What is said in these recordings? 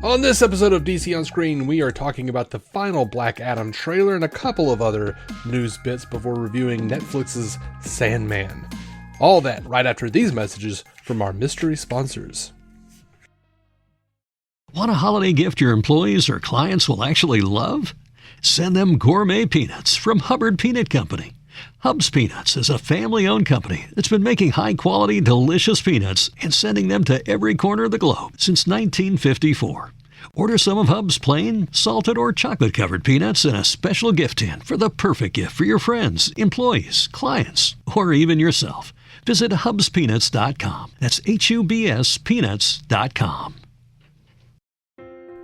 On this episode of DC On Screen, we are talking about the final Black Adam trailer and a couple of other news bits before reviewing Netflix's Sandman. All that right after these messages from our mystery sponsors. Want a holiday gift your employees or clients will actually love? Send them gourmet peanuts from Hubbard Peanut Company. Hub's Peanuts is a family-owned company that's been making high-quality, delicious peanuts and sending them to every corner of the globe since 1954. Order some of Hub's plain, salted, or chocolate-covered peanuts in a special gift tin for the perfect gift for your friends, employees, clients, or even yourself. Visit hubspeanuts.com. That's HUBS peanuts.com.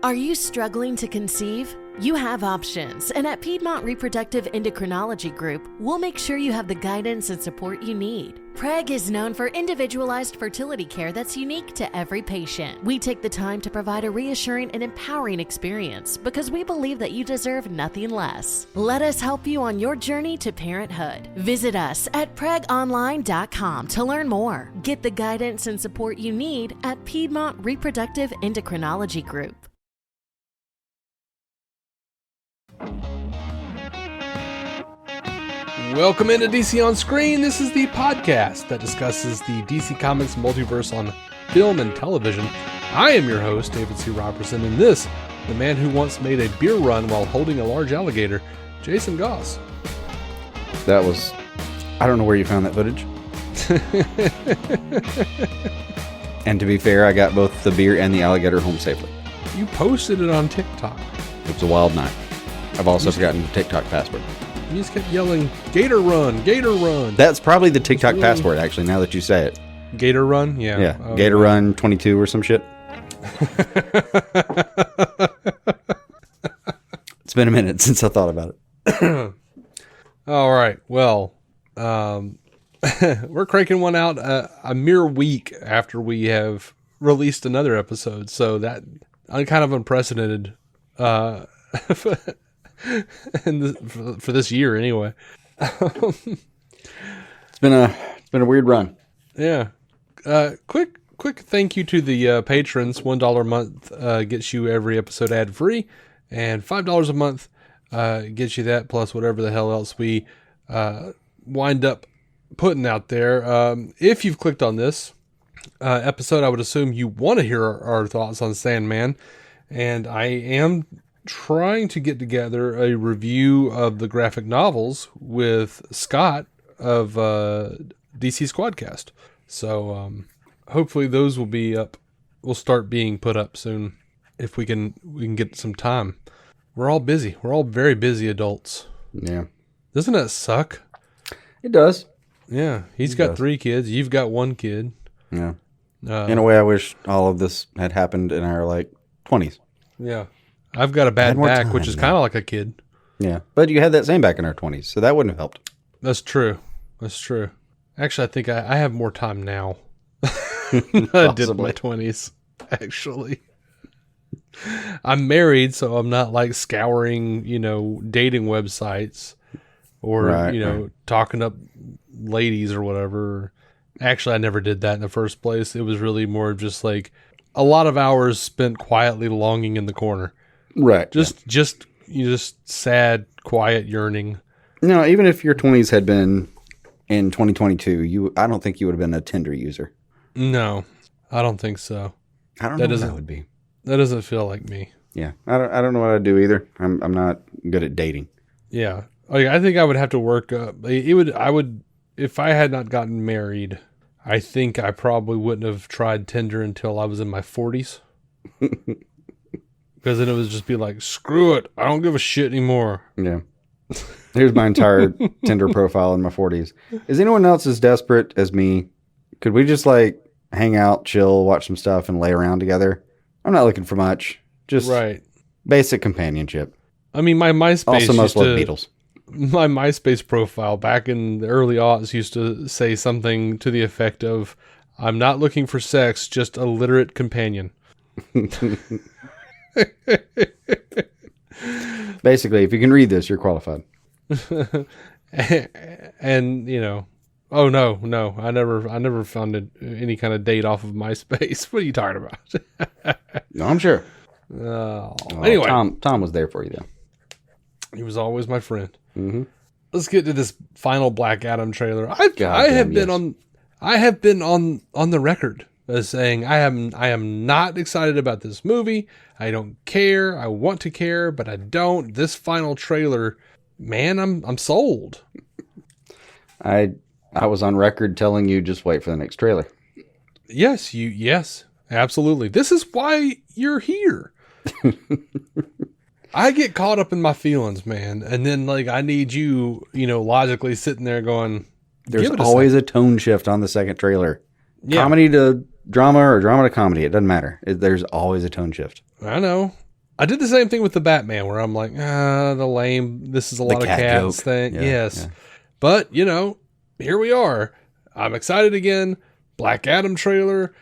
Are you struggling to conceive? You have options, and at Piedmont Reproductive Endocrinology Group, we'll make sure you have the guidance and support you need. PREG is known for individualized fertility care that's unique to every patient. We take the time to provide a reassuring and empowering experience because we believe that you deserve nothing less. Let us help you on your journey to parenthood. Visit us at pregonline.com to learn more. Get the guidance and support you need at Piedmont Reproductive Endocrinology Group. Welcome into DC On Screen. This is the podcast that discusses the DC Comics multiverse on film and television. I am your host, David C. Robertson, and this, the man who once made a beer run while holding a large alligator, Jason Goss. That was... I don't know where you found that footage. And to be fair, I got both the beer and the alligator home safely. You posted it on TikTok. It was a wild night. I've also forgotten the TikTok password. You just kept yelling, Gator Run, Gator Run. That's probably the TikTok password, actually, now that you say it. Gator Run? Yeah. Yeah, Gator Run 22 or some shit. It's been a minute since I thought about it. All right. Well, we're cranking one out a mere week after we have released another episode. So that kind of unprecedented for this year anyway. It's been a weird run. Yeah. Quick thank you to the patrons. $1 a month gets you every episode ad free, and $5 a month gets you that plus whatever the hell else we wind up putting out there. If you've clicked on this episode, I would assume you want to hear our thoughts on Sandman, and I am trying to get together a review of the graphic novels with Scott of DC Squadcast. So hopefully those will be up. Will start being put up soon if we can get some time. We're all busy. We're all very busy adults. Yeah. Doesn't that suck? It does. Yeah. He's got 3 kids. You've got 1 kid. Yeah. In a way, I wish all of this had happened in our 20s. Yeah. I've got a bad back, which is kind of like a kid. Yeah. But you had that same back in our 20s, so that wouldn't have helped. That's true. Actually, I think I have more time now than I did in my 20s, actually. I'm married, so I'm not scouring, dating websites or, talking up ladies or whatever. Actually, I never did that in the first place. It was really more of just a lot of hours spent quietly longing in the corner. Right. Just sad, quiet yearning. No, even if your 20s had been in 2022, I don't think you would have been a Tinder user. No, I don't think so. I don't know what that would be. That doesn't feel like me. Yeah, I don't know what I'd do either. I'm not good at dating. Yeah, I think I would have to work up. I would if I had not gotten married. I think I probably wouldn't have tried Tinder until I was in my 40s. Because then it would just be screw it. I don't give a shit anymore. Yeah. Here's my entire Tinder profile in my 40s. Is anyone else as desperate as me? Could we just hang out, chill, watch some stuff, and lay around together? I'm not looking for much. Just basic companionship. I mean, my MySpace also most love Beatles. My MySpace profile back in the early aughts used to say something to the effect of, I'm not looking for sex, just a literate companion. Basically, if you can read this, you're qualified. And oh no, I never found any kind of date off of MySpace. What are you talking about? No, I'm sure. Anyway, Tom was there for you though. he was always my friend. Mm-hmm. Let's get to this final Black Adam trailer. I have been on the record as saying I am not excited about this movie. I don't care. I want to care, but I don't. This final trailer, man, I'm sold. I was on record telling you just wait for the next trailer. Yes, absolutely. This is why you're here. I get caught up in my feelings, man, and then like I need you, logically sitting there going. There's always a tone shift on the second trailer. Yeah. Comedy to drama or drama to comedy. It doesn't matter. There's always a tone shift. I know. I did the same thing with the Batman where I'm like, the lame, this is a lot of cats thing. Yeah, yes. yeah. But, here we are. I'm excited again. Black Adam trailer.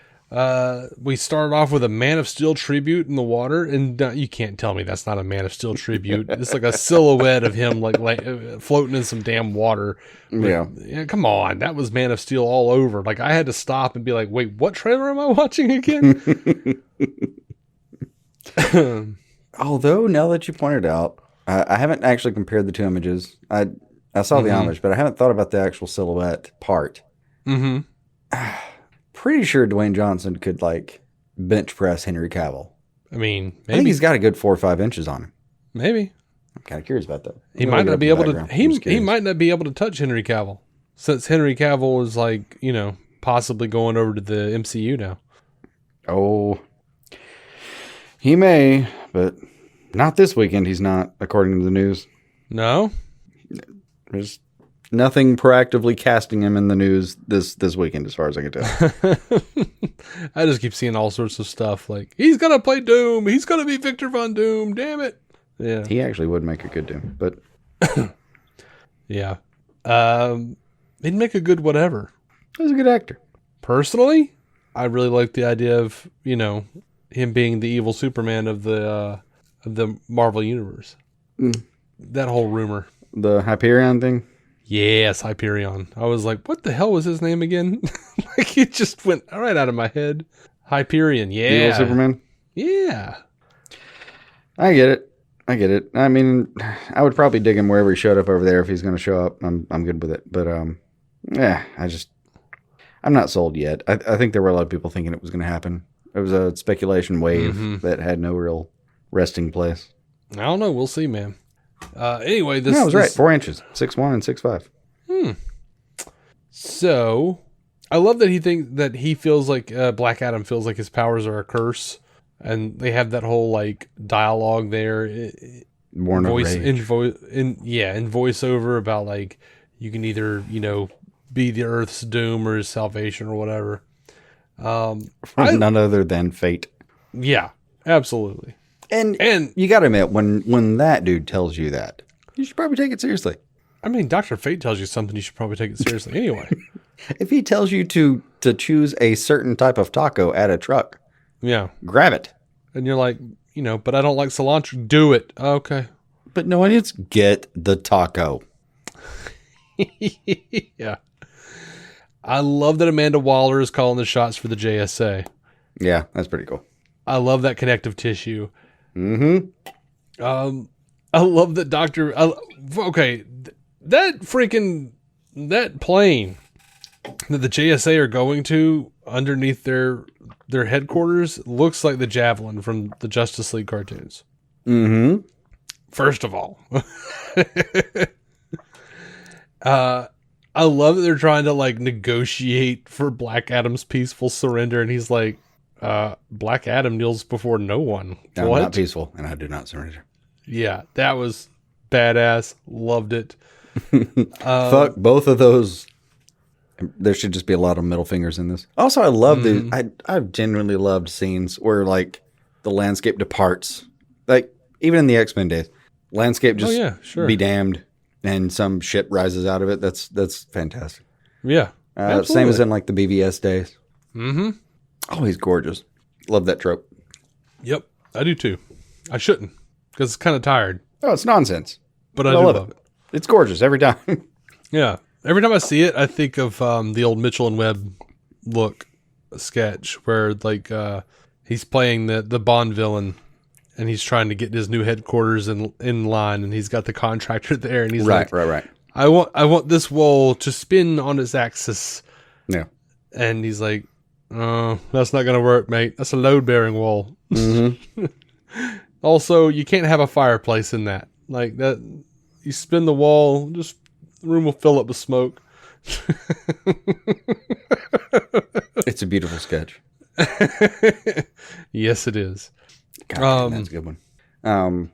We started off with a Man of Steel tribute in the water, and you can't tell me that's not a Man of Steel tribute. It's like a silhouette of him like floating in some damn water. Yeah, come on, that was Man of Steel all over. Like I had to stop and be like, wait, what trailer am I watching again? Although now that you pointed out, I haven't actually compared the two images. I saw the homage, but I haven't thought about the actual silhouette part. Mm-hmm. Pretty sure Dwayne Johnson could like bench press Henry Cavill. I mean, maybe I think he's got a good 4 or 5 inches on him. Maybe. I'm kind of curious about that. He might not be able to. He might not be able to touch Henry Cavill since Henry Cavill is like possibly going over to the MCU now. Oh, he may, but not this weekend. He's not, according to the news. No, there's nothing proactively casting him in the news this weekend, as far as I can tell. I just keep seeing all sorts of stuff like he's gonna play Doom. He's gonna be Victor Von Doom. Damn it! Yeah, he actually would make a good Doom, but yeah, he'd make a good whatever. He's a good actor. Personally, I really like the idea of him being the evil Superman of the Marvel universe. That whole rumor, the Hyperion thing. Yes, Hyperion. I was like, what the hell was his name again? Like it just went right out of my head. Hyperion, yeah. Evil Superman? Yeah. I get it. I mean, I would probably dig him wherever he showed up over there if he's going to show up. I'm good with it. But yeah, I'm not sold yet. I think there were a lot of people thinking it was going to happen. It was a speculation wave that had no real resting place. I don't know. We'll see, man. Anyway, I was right. 4 inches, 6'1" and 6'5". So, I love that he feels like Black Adam feels like his powers are a curse, and they have that whole like dialogue there, in voiceover about like you can either be the Earth's doom or his salvation or whatever. None other than fate. Yeah, absolutely. And you got to admit, when that dude tells you that, you should probably take it seriously. I mean, Dr. Fate tells you something, you should probably take it seriously anyway. If he tells you to choose a certain type of taco at a truck, yeah, grab it. And you're like, but I don't like cilantro. Do it. Okay. But no, it's get the taco. Yeah. I love that Amanda Waller is calling the shots for the JSA. Yeah, that's pretty cool. I love that connective tissue. Mm-hmm. I love that that plane that the JSA are going to underneath their headquarters looks like the Javelin from the Justice League cartoons. Mm-hmm. First of all. I love that they're trying to like negotiate for Black Adam's peaceful surrender, and he's like, Black Adam kneels before no one. I'm what? not peaceful, and I do not surrender. Yeah, that was badass. Loved it. Fuck both of those. There should just be a lot of middle fingers in this. Also, I love I've genuinely loved scenes where like the landscape departs. Like even in the X-Men days, landscape just be damned, and some ship rises out of it. That's fantastic. Yeah, same as in like the BVS days. Mm-hmm. Oh, he's gorgeous. Love that trope. Yep, I do too. I shouldn't, because it's kind of tired. Oh, it's nonsense. But I do love it. It's gorgeous every time. Yeah. Every time I see it, I think of the old Mitchell and Webb sketch where like he's playing the Bond villain and he's trying to get his new headquarters in line, and he's got the contractor there, and he's Right. I want this wall to spin on its axis. Yeah. And he's like, oh, that's not going to work, mate. That's a load-bearing wall. Mm-hmm. Also, you can't have a fireplace in that. Like that, you spin the wall, just the room will fill up with smoke. It's a beautiful sketch. Yes, it is. God, that's a good one.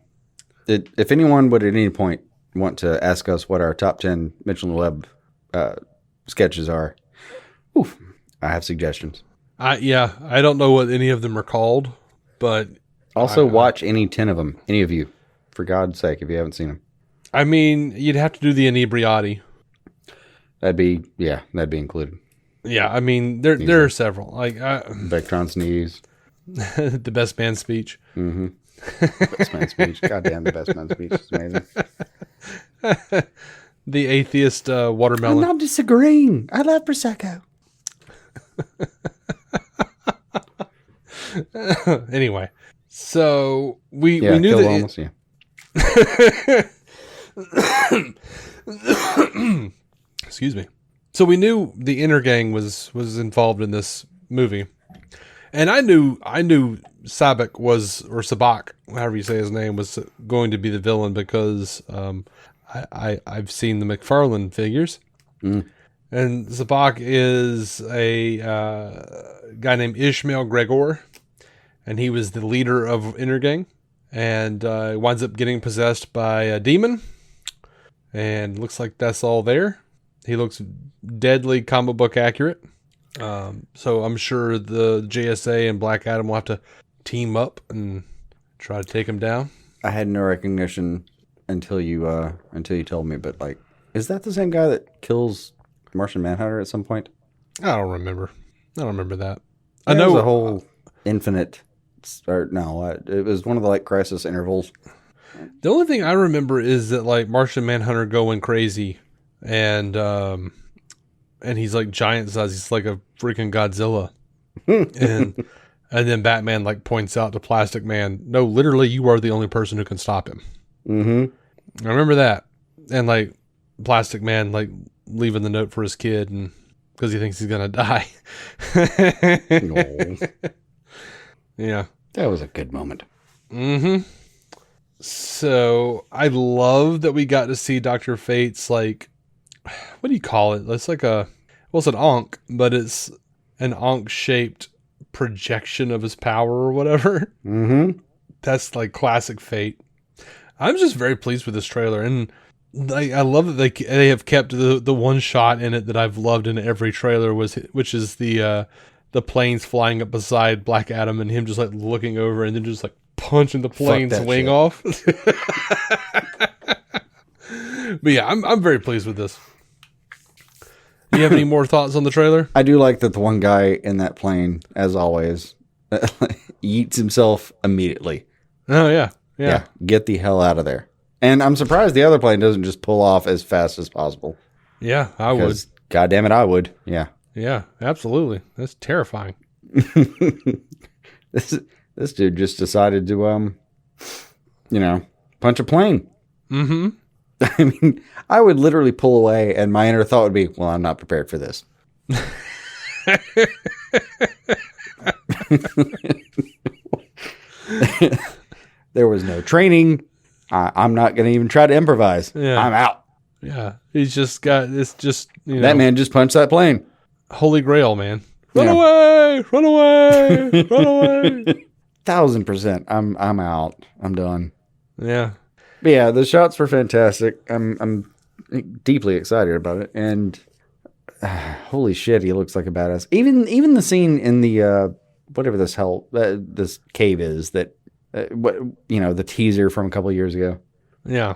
If anyone would at any point want to ask us what our top 10 Mitchell and Webb sketches are, I have suggestions. I don't know what any of them are called, but Also, watch any 10 of them, any of you, for God's sake, if you haven't seen them. I mean, you'd have to do the inebriati. That'd be included. Yeah, I mean, there are several. Like Vectron's knees. The best man speech. Mm-hmm. Best man speech. Goddamn, the best man speech is amazing. The atheist watermelon. I'm not disagreeing. I love Prosecco. Anyway, so we knew kill that. almost, yeah. Excuse me. So we knew the inner gang was involved in this movie, and I knew Sabak was, or Sabak, however you say his name, was going to be the villain because I've seen the McFarlane figures, and Sabak is a guy named Ishmael Gregor, and he was the leader of inner gang, and winds up getting possessed by a demon, and looks like that's all there. He looks deadly comic book accurate. So I'm sure the JSA and Black Adam will have to team up and try to take him down. I had no recognition until you told me, but like, is that the same guy that kills Martian Manhunter at some point? I don't remember that. I know the whole infinite, or no, it was one of the like crisis intervals. The only thing I remember is that like Martian Manhunter going crazy, and he's like giant size. He's like a freaking Godzilla, and then Batman like points out to Plastic Man, no, literally, you are the only person who can stop him. Mm-hmm. I remember that, and like Plastic Man like leaving the note for his kid, and because he thinks he's gonna die. No. Yeah, that was a good moment. Mm-hmm. So I love that we got to see Dr. Fate's like, what do you call it? It's like it's an Ankh, but it's an Ankh shaped projection of his power or whatever. Mm-hmm. That's like classic Fate. I'm just very pleased with this trailer, and I love that they have kept the one shot in it that I've loved in every trailer, which is the planes flying up beside Black Adam and him just like looking over and then just like punching the plane's wing shit off. But yeah, I'm very pleased with this. Do you have any more thoughts on the trailer? I do like that the one guy in that plane, as always, eats himself immediately. Oh yeah. Get the hell out of there. And I'm surprised the other plane doesn't just pull off as fast as possible. Yeah, I would. God damn it, I would. Yeah. Yeah, absolutely. That's terrifying. This dude just decided to, punch a plane. Mm-hmm. I mean, I would literally pull away, and my inner thought would be, well, I'm not prepared for this. There was no training. I'm not going to even try to improvise. Yeah. I'm out. Yeah. He's just got, it's just, That man just punched that plane. Holy Grail, man. Run Yeah. away! Run away! Run away! 1000%. I'm out. I'm done. Yeah. But yeah, the shots were fantastic. I'm deeply excited about it, and holy shit, he looks like a badass. Even the scene in the whatever this cave is that the teaser from a couple of years ago. Yeah.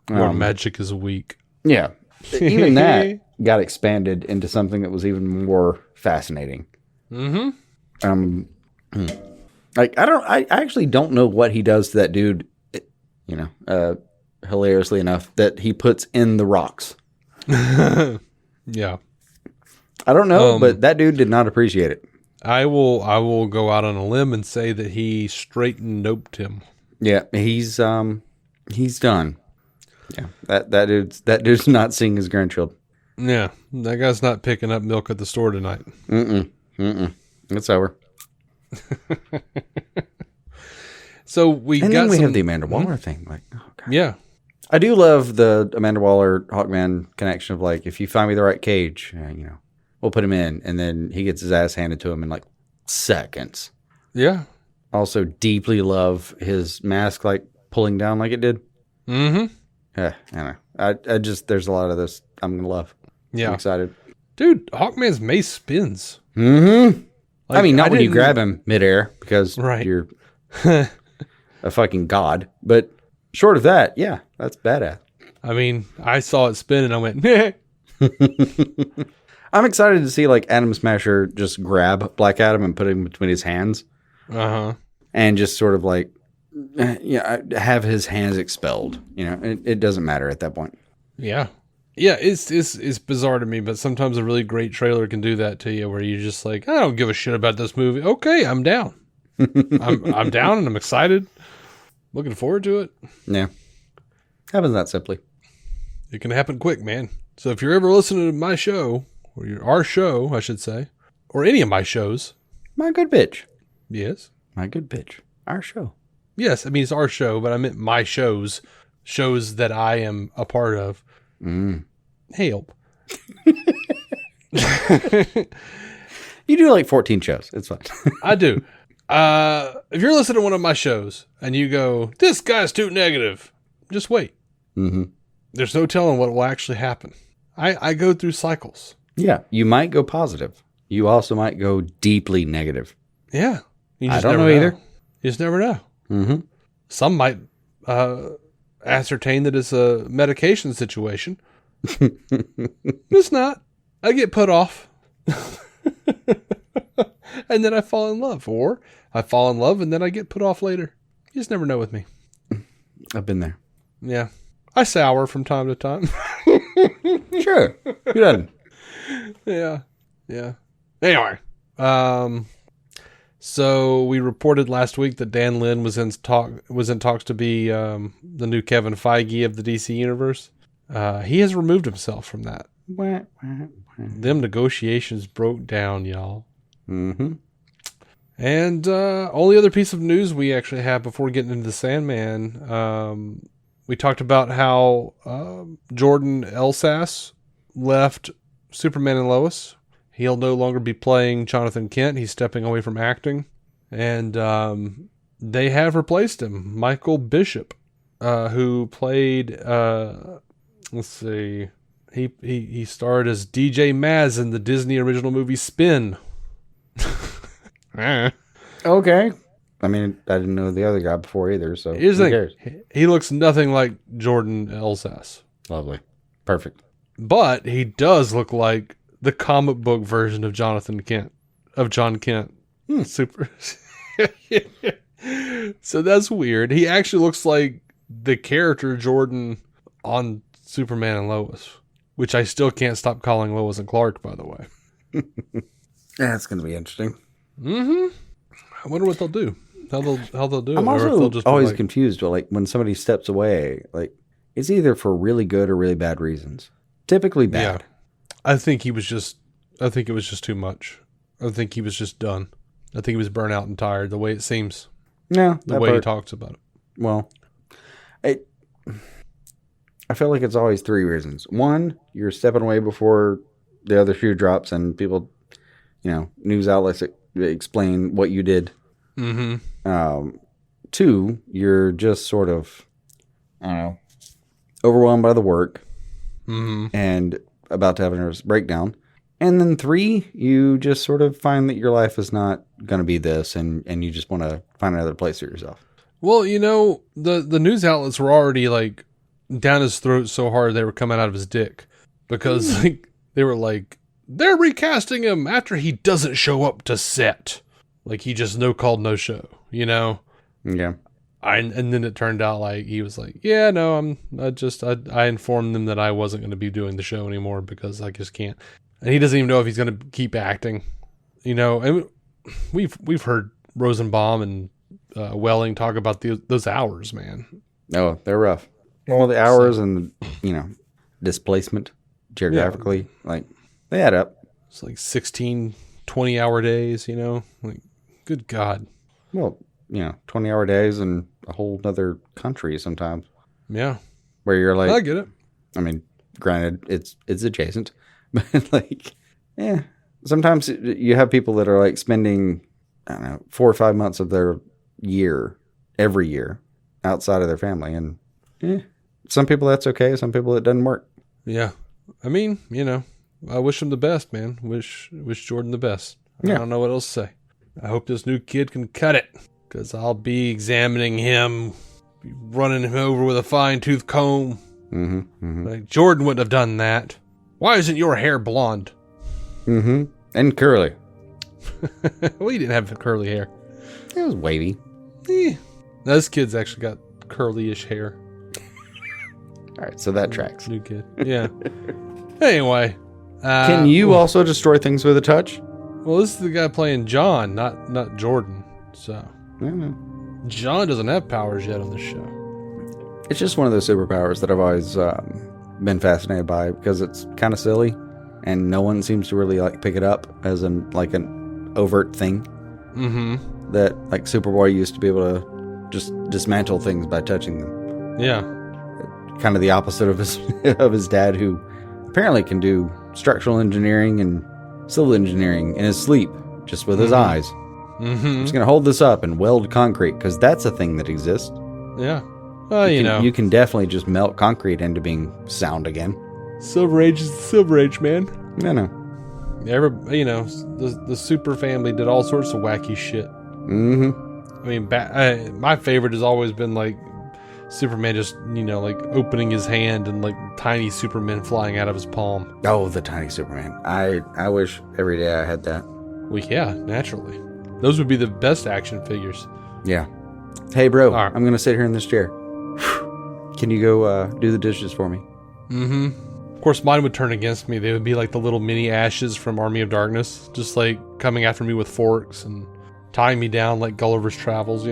Where magic is weak. Yeah, even that got expanded into something that was even more fascinating. Mm-hmm. I actually don't know what he does to that dude. Hilariously enough, that he puts in the rocks. Yeah. I don't know, but that dude did not appreciate it. I will go out on a limb and say that he straight and noped him. Yeah, he's done. Yeah, that dude's not seeing his grandchildren. Yeah, that guy's not picking up milk at the store tonight. It's over. So we have the Amanda Waller thing. Like, oh God. Yeah. I do love the Amanda Waller Hawkman connection of like, if you find me the right cage, we'll put him in, and then he gets his ass handed to him in like seconds. Yeah. Also, deeply love his mask like pulling down like it did. Mm-hmm. Yeah, I know. I just there's a lot of this I'm gonna love. Yeah, I'm excited. Dude, Hawkman's mace spins. Mm-hmm. Like, I mean, not when you grab him midair because right. You're a fucking god. But short of that, yeah, that's badass. I mean, I saw it spin and I went, nah. I'm excited to see like Atom Smasher just grab Black Adam and put him between his hands. Uh-huh. And just sort of like, have his hands expelled. It doesn't matter at that point. Yeah. Yeah, it's bizarre to me, but sometimes a really great trailer can do that to you where you're just like, I don't give a shit about this movie. Okay, I'm down. I'm down and I'm excited. Looking forward to it. Yeah. Happens that simply. It can happen quick, man. So if you're ever listening to my show, or our show, I should say, or any of my shows. My good bitch. Yes. My good bitch. Our show. Yes, I mean, it's our show, but I meant my shows that I am a part of. Help. You do like 14 shows. It's fine. I do. If you're listening to one of my shows and you go, this guy's too negative, just wait. Mm-hmm. There's no telling what will actually happen. I go through cycles. Yeah. You might go positive. You also might go deeply negative. Yeah. You just I don't never know either. You just never know. Mm-hmm. Some might ascertain that it's a medication situation. It's not. I get put off. And then I fall in love. Or I fall in love and then I get put off later. You just never know with me. I've been there. Yeah. I sour from time to time. Sure. Who doesn't? Yeah. Yeah. Anyway. So we reported last week that Dan Lin was in talks to be the new Kevin Feige of the DC universe. He has removed himself from that. Them negotiations broke down, y'all. Mm-hmm. And only other piece of news we actually have before getting into the Sandman, we talked about how Jordan Elsass left Superman and Lois. He'll no longer be playing Jonathan Kent. He's stepping away from acting. And they have replaced him. Michael Bishop, who played, let's see, he starred as DJ Maz in the Disney original movie Spin. Okay. I mean, I didn't know the other guy before either, so Here's who the cares? thing. He looks nothing like Jordan Elsass. Lovely. Perfect. But he does look like the comic book version of John Kent. Super. So that's weird. He actually looks like the character Jordan on Superman and Lois, which I still can't stop calling Lois and Clark, by the way. That's going to be interesting. Mm-hmm. I wonder what they'll do. How they'll do it. I'm or if also they'll just always like, confused, but like when somebody steps away, like it's either for really good or really bad reasons. Typically bad. Yeah. I think it was just too much. I think he was just done. I think he was burnt out and tired, the way it seems. No, the way he talks about it. Well, I feel like it's always three reasons. One, you're stepping away before the other shoe drops and people, news outlets explain what you did. Mm-hmm. Two, you're just sort of, I don't know, overwhelmed by the work and about to have a nervous breakdown. And then three, you just sort of find that your life is not going to be this and you just want to find another place for yourself. Well, the news outlets were already like down his throat so hard they were coming out of his dick because they were like, they're recasting him after he doesn't show up to set. Like he just no call, no show, Yeah. And then it turned out like he was like, yeah, no, I informed them that I wasn't going to be doing the show anymore because I just can't. And he doesn't even know if he's going to keep acting, and we've heard Rosenbaum and Welling talk about those hours, man. No, they're rough. Well, the hours and, displacement geographically, like, they add up. It's like 16, 20-hour days, like, good God. Well, 20-hour days in a whole other country sometimes. Yeah. Where you're like, I get it. I mean, granted, it's adjacent, but like, sometimes you have people that are like spending, I don't know, 4 or 5 months of their year, every year, outside of their family. And some people that's okay. Some people it doesn't work. Yeah. I mean, I wish him the best, man. Wish Jordan the best. Yeah. I don't know what else to say. I hope this new kid can cut it, because I'll be examining him, running him over with a fine-tooth comb. Like, Jordan wouldn't have done that. Why isn't your hair blonde? And curly. Well, he didn't have curly hair. It was wavy. This kid's actually got curly-ish hair. All right, so that tracks. New kid. Yeah. Anyway. Can you also destroy things with a touch? Well, this is the guy playing John, not Jordan. So I don't know. John doesn't have powers yet on the show. It's just one of those superpowers that I've always been fascinated by, because it's kind of silly, and no one seems to really like pick it up as an overt thing. That like Superboy used to be able to just dismantle things by touching them. Yeah. Kind of the opposite of his dad, who apparently can do structural engineering and civil engineering in his sleep, just with his eyes. I'm just gonna hold this up and weld concrete, because that's a thing that exists. Yeah. Well, you can definitely just melt concrete into being sound again. Silver Age is the Silver Age, man. I know. The Super Family did all sorts of wacky shit. I mean, my favorite has always been like Superman just, like opening his hand and like tiny Supermen flying out of his palm. Oh, the tiny Superman. I wish every day I had that. Well, yeah, naturally. Those would be the best action figures. Yeah. Hey, bro, All right. I'm going to sit here in this chair. Can you go do the dishes for me? Of course, mine would turn against me. They would be like the little mini Ashes from Army of Darkness, just like coming after me with forks and tying me down like Gulliver's Travels,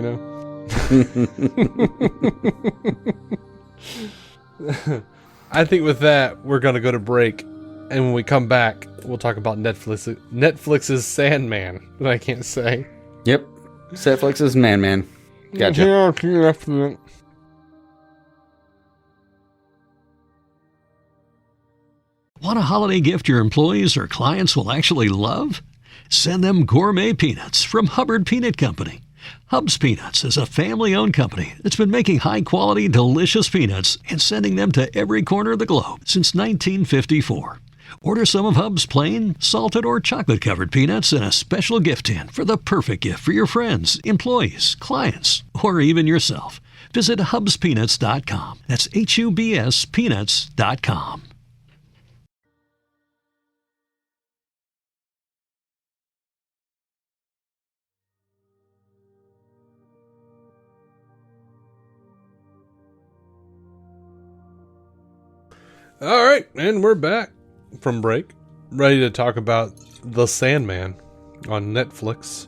I think with that, we're going to go to break. And when we come back, we'll talk about Netflix's Sandman, that I can't say. Yep. Netflix's Man. Gotcha. Want a holiday gift your employees or clients will actually love? Send them gourmet peanuts from Hubbard Peanut Company. Hub's Peanuts is a family-owned company that's been making high-quality, delicious peanuts and sending them to every corner of the globe since 1954. Order some of Hub's plain, salted, or chocolate-covered peanuts in a special gift tin for the perfect gift for your friends, employees, clients, or even yourself. Visit hubspeanuts.com. That's HUBS peanuts.com. All right, and we're back from break, ready to talk about The Sandman on Netflix.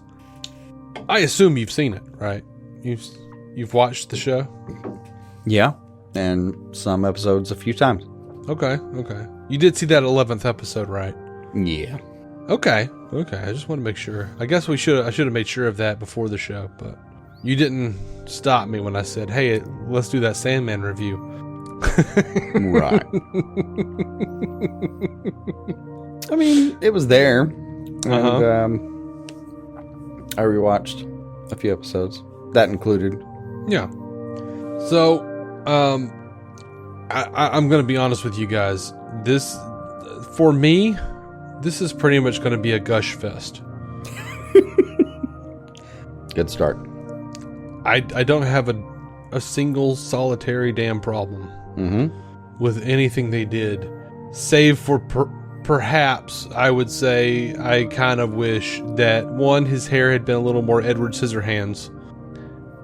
I assume you've seen it, right? You've watched the show? Yeah, and some episodes a few times. Okay. You did see that 11th episode, right? Yeah. Okay. I just want to make sure. I guess I should have made sure of that before the show, but you didn't stop me when I said, "Hey, let's do that Sandman review." Right. I mean, it was there. And I rewatched a few episodes. That included. Yeah. So, I'm going to be honest with you guys. For me, this is pretty much going to be a gush fest. Good start. I don't have a single solitary damn problem with anything they did, save for perhaps I would say I kind of wish that, one, his hair had been a little more Edward Scissorhands,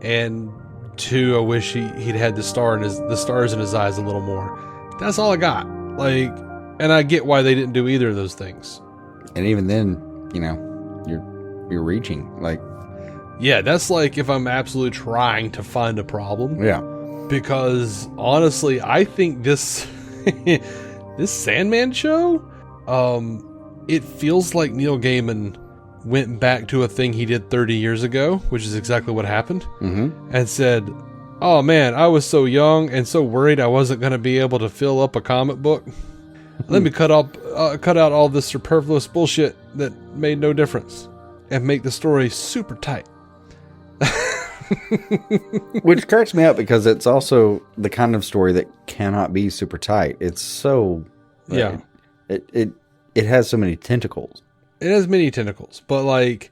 and two, I wish he'd had the stars in his eyes a little more. That's all I got. Like, and I get why they didn't do either of those things. And even then, you're reaching. Like, Yeah, that's like if I'm absolutely trying to find a problem. Yeah. Because honestly, I think this this Sandman show, it feels like Neil Gaiman went back to a thing he did 30 years ago, which is exactly what happened, and said, "Oh man, I was so young and so worried I wasn't going to be able to fill up a comic book. Let me cut out all this superfluous bullshit that made no difference, and make the story super tight." Which cracks me up because it's also the kind of story that cannot be super tight. It's so Yeah. It has so many tentacles. It has many tentacles, but like,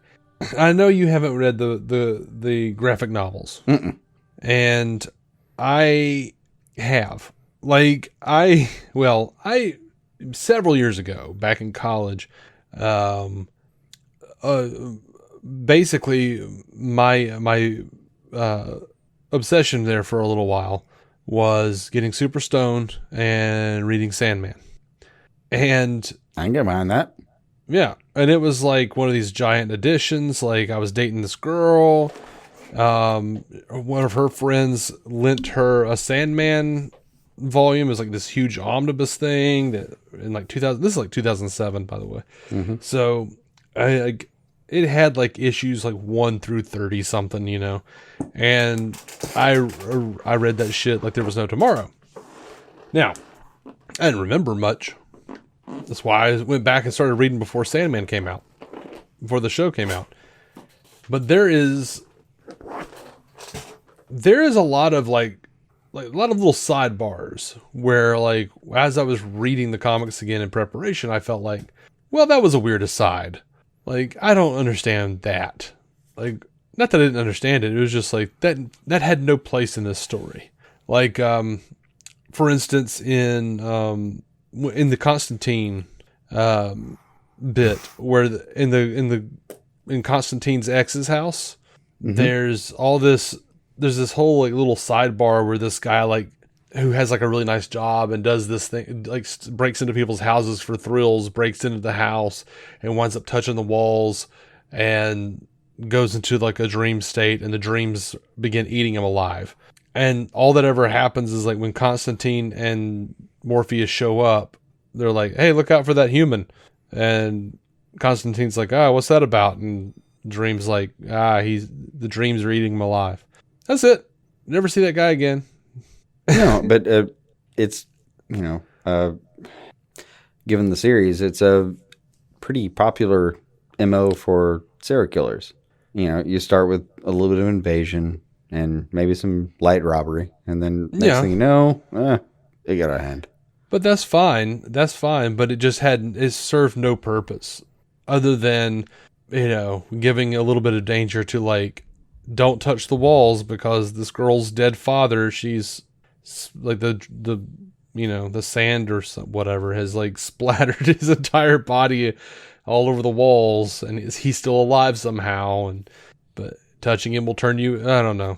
I know you haven't read the graphic novels, and I have. Like, I several years ago, back in college, basically my obsession there for a little while was getting super stoned and reading Sandman, and I can get behind that. yeah, and it was like one of these giant editions. Like, I was dating this girl. One of her friends lent her a Sandman volume. It was like this huge omnibus thing that in like 2000. This is like 2007, by the way. So it had like issues like 1 through 30 something, you know, and I read that shit like there was no tomorrow. Now, I didn't remember much. That's why I went back and started reading before Sandman came out, before the show came out. But there is a lot of like a lot of little sidebars where, like, as I was reading the comics again in preparation, I felt like, well, that was a weird aside. Like, I don't understand that. Like, not that I didn't understand it. It was just like that had no place in this story. Like, for instance, in the Constantine bit, where in Constantine's ex's house, there's this whole like little sidebar where this guy, like, who has like a really nice job and does this thing, like breaks into people's houses for thrills, breaks into the house and winds up touching the walls and goes into like a dream state, and the dreams begin eating him alive. And all that ever happens is, like, when Constantine and Morpheus show up, they're like, "Hey, look out for that human." And Constantine's like, "Ah, what's that about?" And Dream's like, the dreams are eating him alive. That's it. Never see that guy again. No, but it's, given the series, it's a pretty popular MO for serial killers. You know, you start with a little bit of invasion and maybe some light robbery, and then next thing you know, it got out of hand. But that's fine. That's fine. But it served no purpose other than, giving a little bit of danger to, like, don't touch the walls because this girl's dead father, she's like the sand or whatever has like splattered his entire body all over the walls, and he's still alive somehow. But touching him will turn you. I don't know.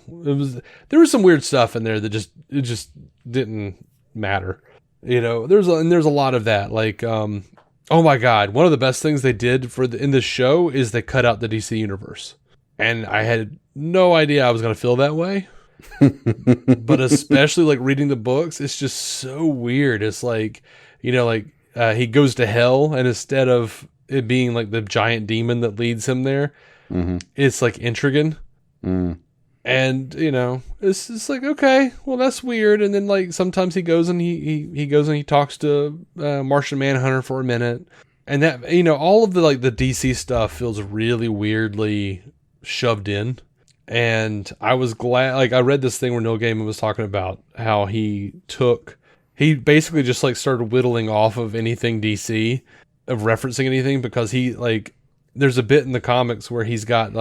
There was some weird stuff in there that just didn't matter. There's a lot of that. Like, oh my God, one of the best things they did in this show is they cut out the DC universe, and I had no idea I was going to feel that way. But especially like reading the books, it's just so weird. It's like, he goes to hell, and instead of it being like the giant demon that leads him there, it's like Intrigan. And, it's just like, okay, well, that's weird. And then, like, sometimes he goes and he talks to Martian Manhunter for a minute. And that, all of the, like, the DC stuff feels really weirdly shoved in. And I was glad, like, I read this thing where Neil Gaiman was talking about how he basically just, like, started whittling off of anything DC, of referencing anything, because he, like, there's a bit in the comics where he's got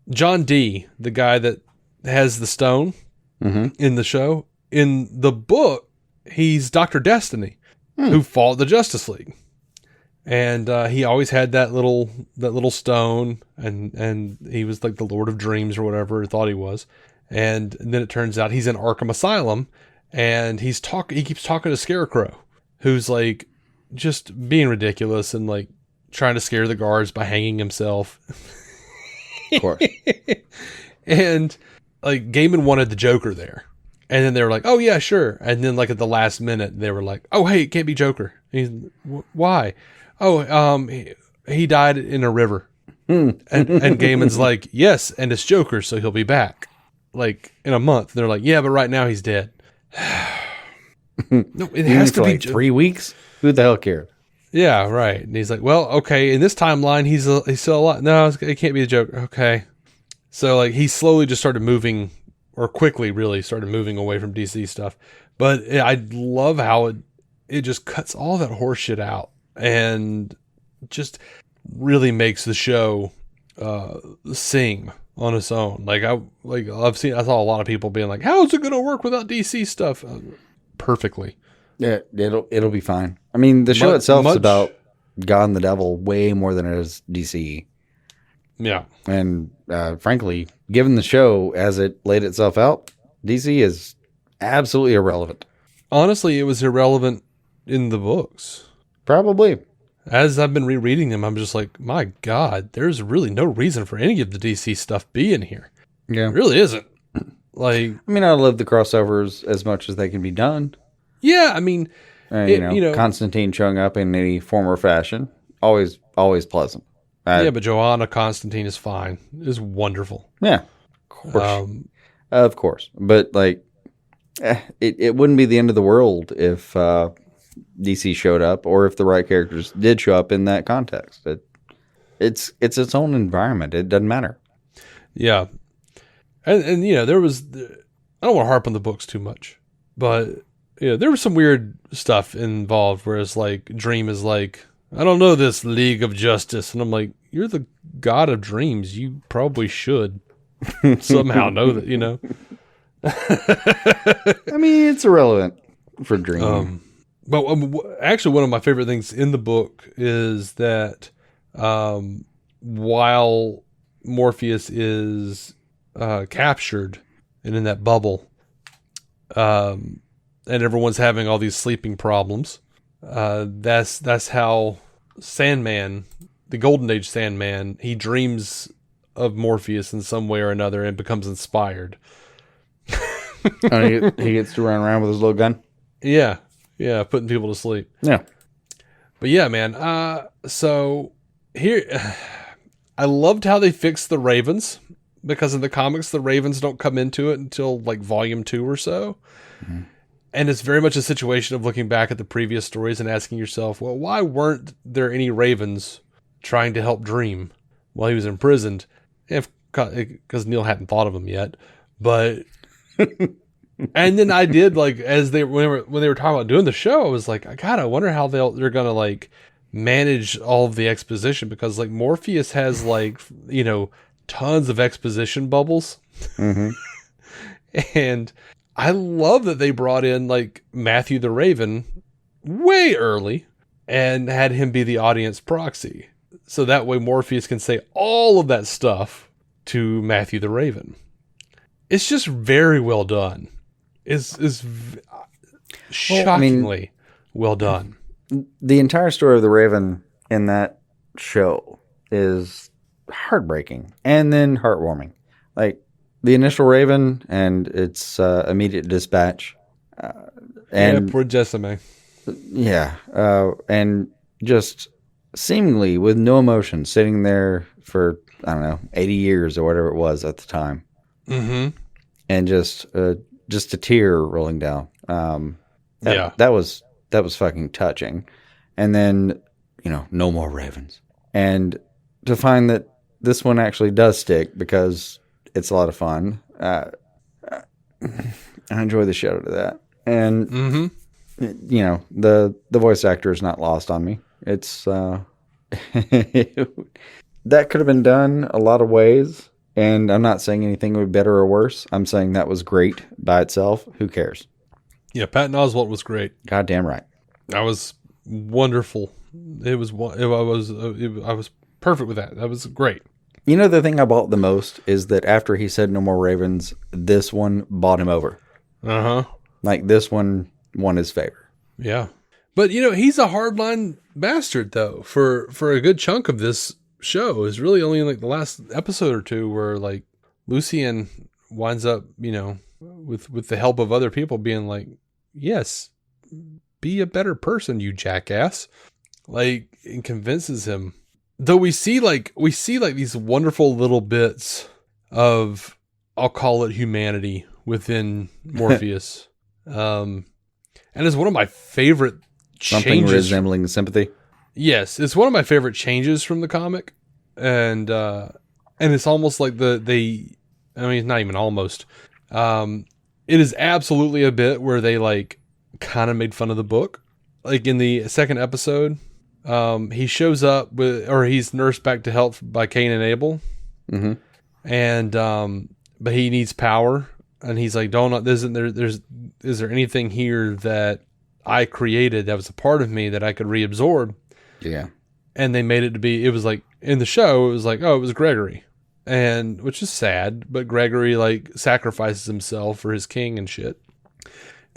John Dee, the guy that has the stone in the show. In the book, he's Dr. Destiny, who fought the Justice League. And he always had that little stone, and he was like the Lord of Dreams or whatever he thought he was. And then it turns out he's in Arkham Asylum, and he keeps talking to Scarecrow, who's like just being ridiculous and like trying to scare the guards by hanging himself. Of course. And like Gaiman wanted the Joker there. And then they were like, oh yeah, sure. And then like at the last minute, they were like, oh, hey, it can't be Joker. And he's, why? Oh, he died in a river. And Gaiman's like, yes, and it's Joker, so he'll be back like in a month. They're like, yeah, but right now he's dead. No, it has to be like 3 weeks. Who the hell cared? Yeah, right. And he's like, well, okay, in this timeline, he's still alive. No, it can't be the Joker. Okay. So like he slowly just started moving, or quickly really started moving away from DC stuff. But I love how it just cuts all that horse shit out and just really makes the show sing on its own. I saw a lot of people being like, how is it going to work without DC stuff? Perfectly. Yeah, it'll be fine. I mean, the show itself is about God and the devil way more than it is DC. Yeah. And frankly, given the show as it laid itself out, DC is absolutely irrelevant. Honestly, it was irrelevant in the books. Probably. As I've been rereading them, I'm just like, my God, there's really no reason for any of the DC stuff being here. Yeah. It really isn't. Like, I mean, I love the crossovers as much as they can be done. Yeah, I mean, Constantine showing up in any form or fashion, always pleasant. Yeah, but Joanna Constantine is fine. Is wonderful. Yeah, of course. But like, it wouldn't be the end of the world if DC showed up, or if the right characters did show up in that context. It's its own environment. It doesn't matter. Yeah, and there was. I don't want to harp on the books too much, but there was some weird stuff involved. Whereas like Dream is like, I don't know this League of Justice. And I'm like, you're the god of dreams. You probably should somehow know that, I mean, it's irrelevant for Dream. But actually, one of my favorite things in the book is that while Morpheus is captured and in that bubble, and everyone's having all these sleeping problems, that's how Sandman, the Golden Age Sandman, he dreams of Morpheus in some way or another and becomes inspired. He gets to run around with his little gun. Yeah, putting people to sleep. Yeah, but yeah, man. So here, I loved how they fixed the Ravens, because in the comics the Ravens don't come into it until like volume 2 or so. Mm-hmm. And it's very much a situation of looking back at the previous stories and asking yourself, well, why weren't there any Ravens trying to help Dream while he was imprisoned? Because Neil hadn't thought of them yet. But, and then I did, like, when they were talking about doing the show, I was like, God, I wonder how they're going to, like, manage all of the exposition, because, like, Morpheus has, like, tons of exposition bubbles. Mm-hmm. And I love that they brought in like Matthew the Raven way early and had him be the audience proxy. So that way Morpheus can say all of that stuff to Matthew the Raven. It's just very well done. It's shockingly well done. The entire story of the Raven in that show is heartbreaking and then heartwarming. Like, the initial Raven and its immediate dispatch. And poor Jessame. Yeah. And just seemingly with no emotion, sitting there for, I don't know, 80 years or whatever it was at the time. Mm-hmm. And just a tear rolling down. That was fucking touching. And then, no more Ravens. And to find that this one actually does stick, because it's a lot of fun. I enjoy the shit out of that. And, the voice actor is not lost on me. It's, that could have been done a lot of ways. And I'm not saying anything would be better or worse. I'm saying that was great by itself. Who cares? Yeah, Patton Oswalt was great. Goddamn right. That was wonderful. I was perfect with that. That was great. The thing I bought the most is that after he said no more Ravens, this one bought him over. Uh-huh. Like, this one won his favor. Yeah. But, he's a hardline bastard, though, for a good chunk of this show. It's really only in like the last episode or two where like Lucian winds up, with the help of other people being like, yes, be a better person, you jackass. Like, it convinces him. Though we see these wonderful little bits of, I'll call it humanity within Morpheus. And it's one of my favorite Something changes. resembling sympathy. Yes, it's one of my favorite changes from the comic. And it's almost like it's not even almost. It is absolutely a bit where they like kind of made fun of the book. Like in the second episode, he shows up he's nursed back to health by Cain and Abel. Mm-hmm. And, but he needs power. And he's like, is there anything here that I created that was a part of me that I could reabsorb? Yeah. And they made it to be, it was like, in the show, it was like, oh, it was Gregory. And, which is sad, but Gregory like sacrifices himself for his king and shit.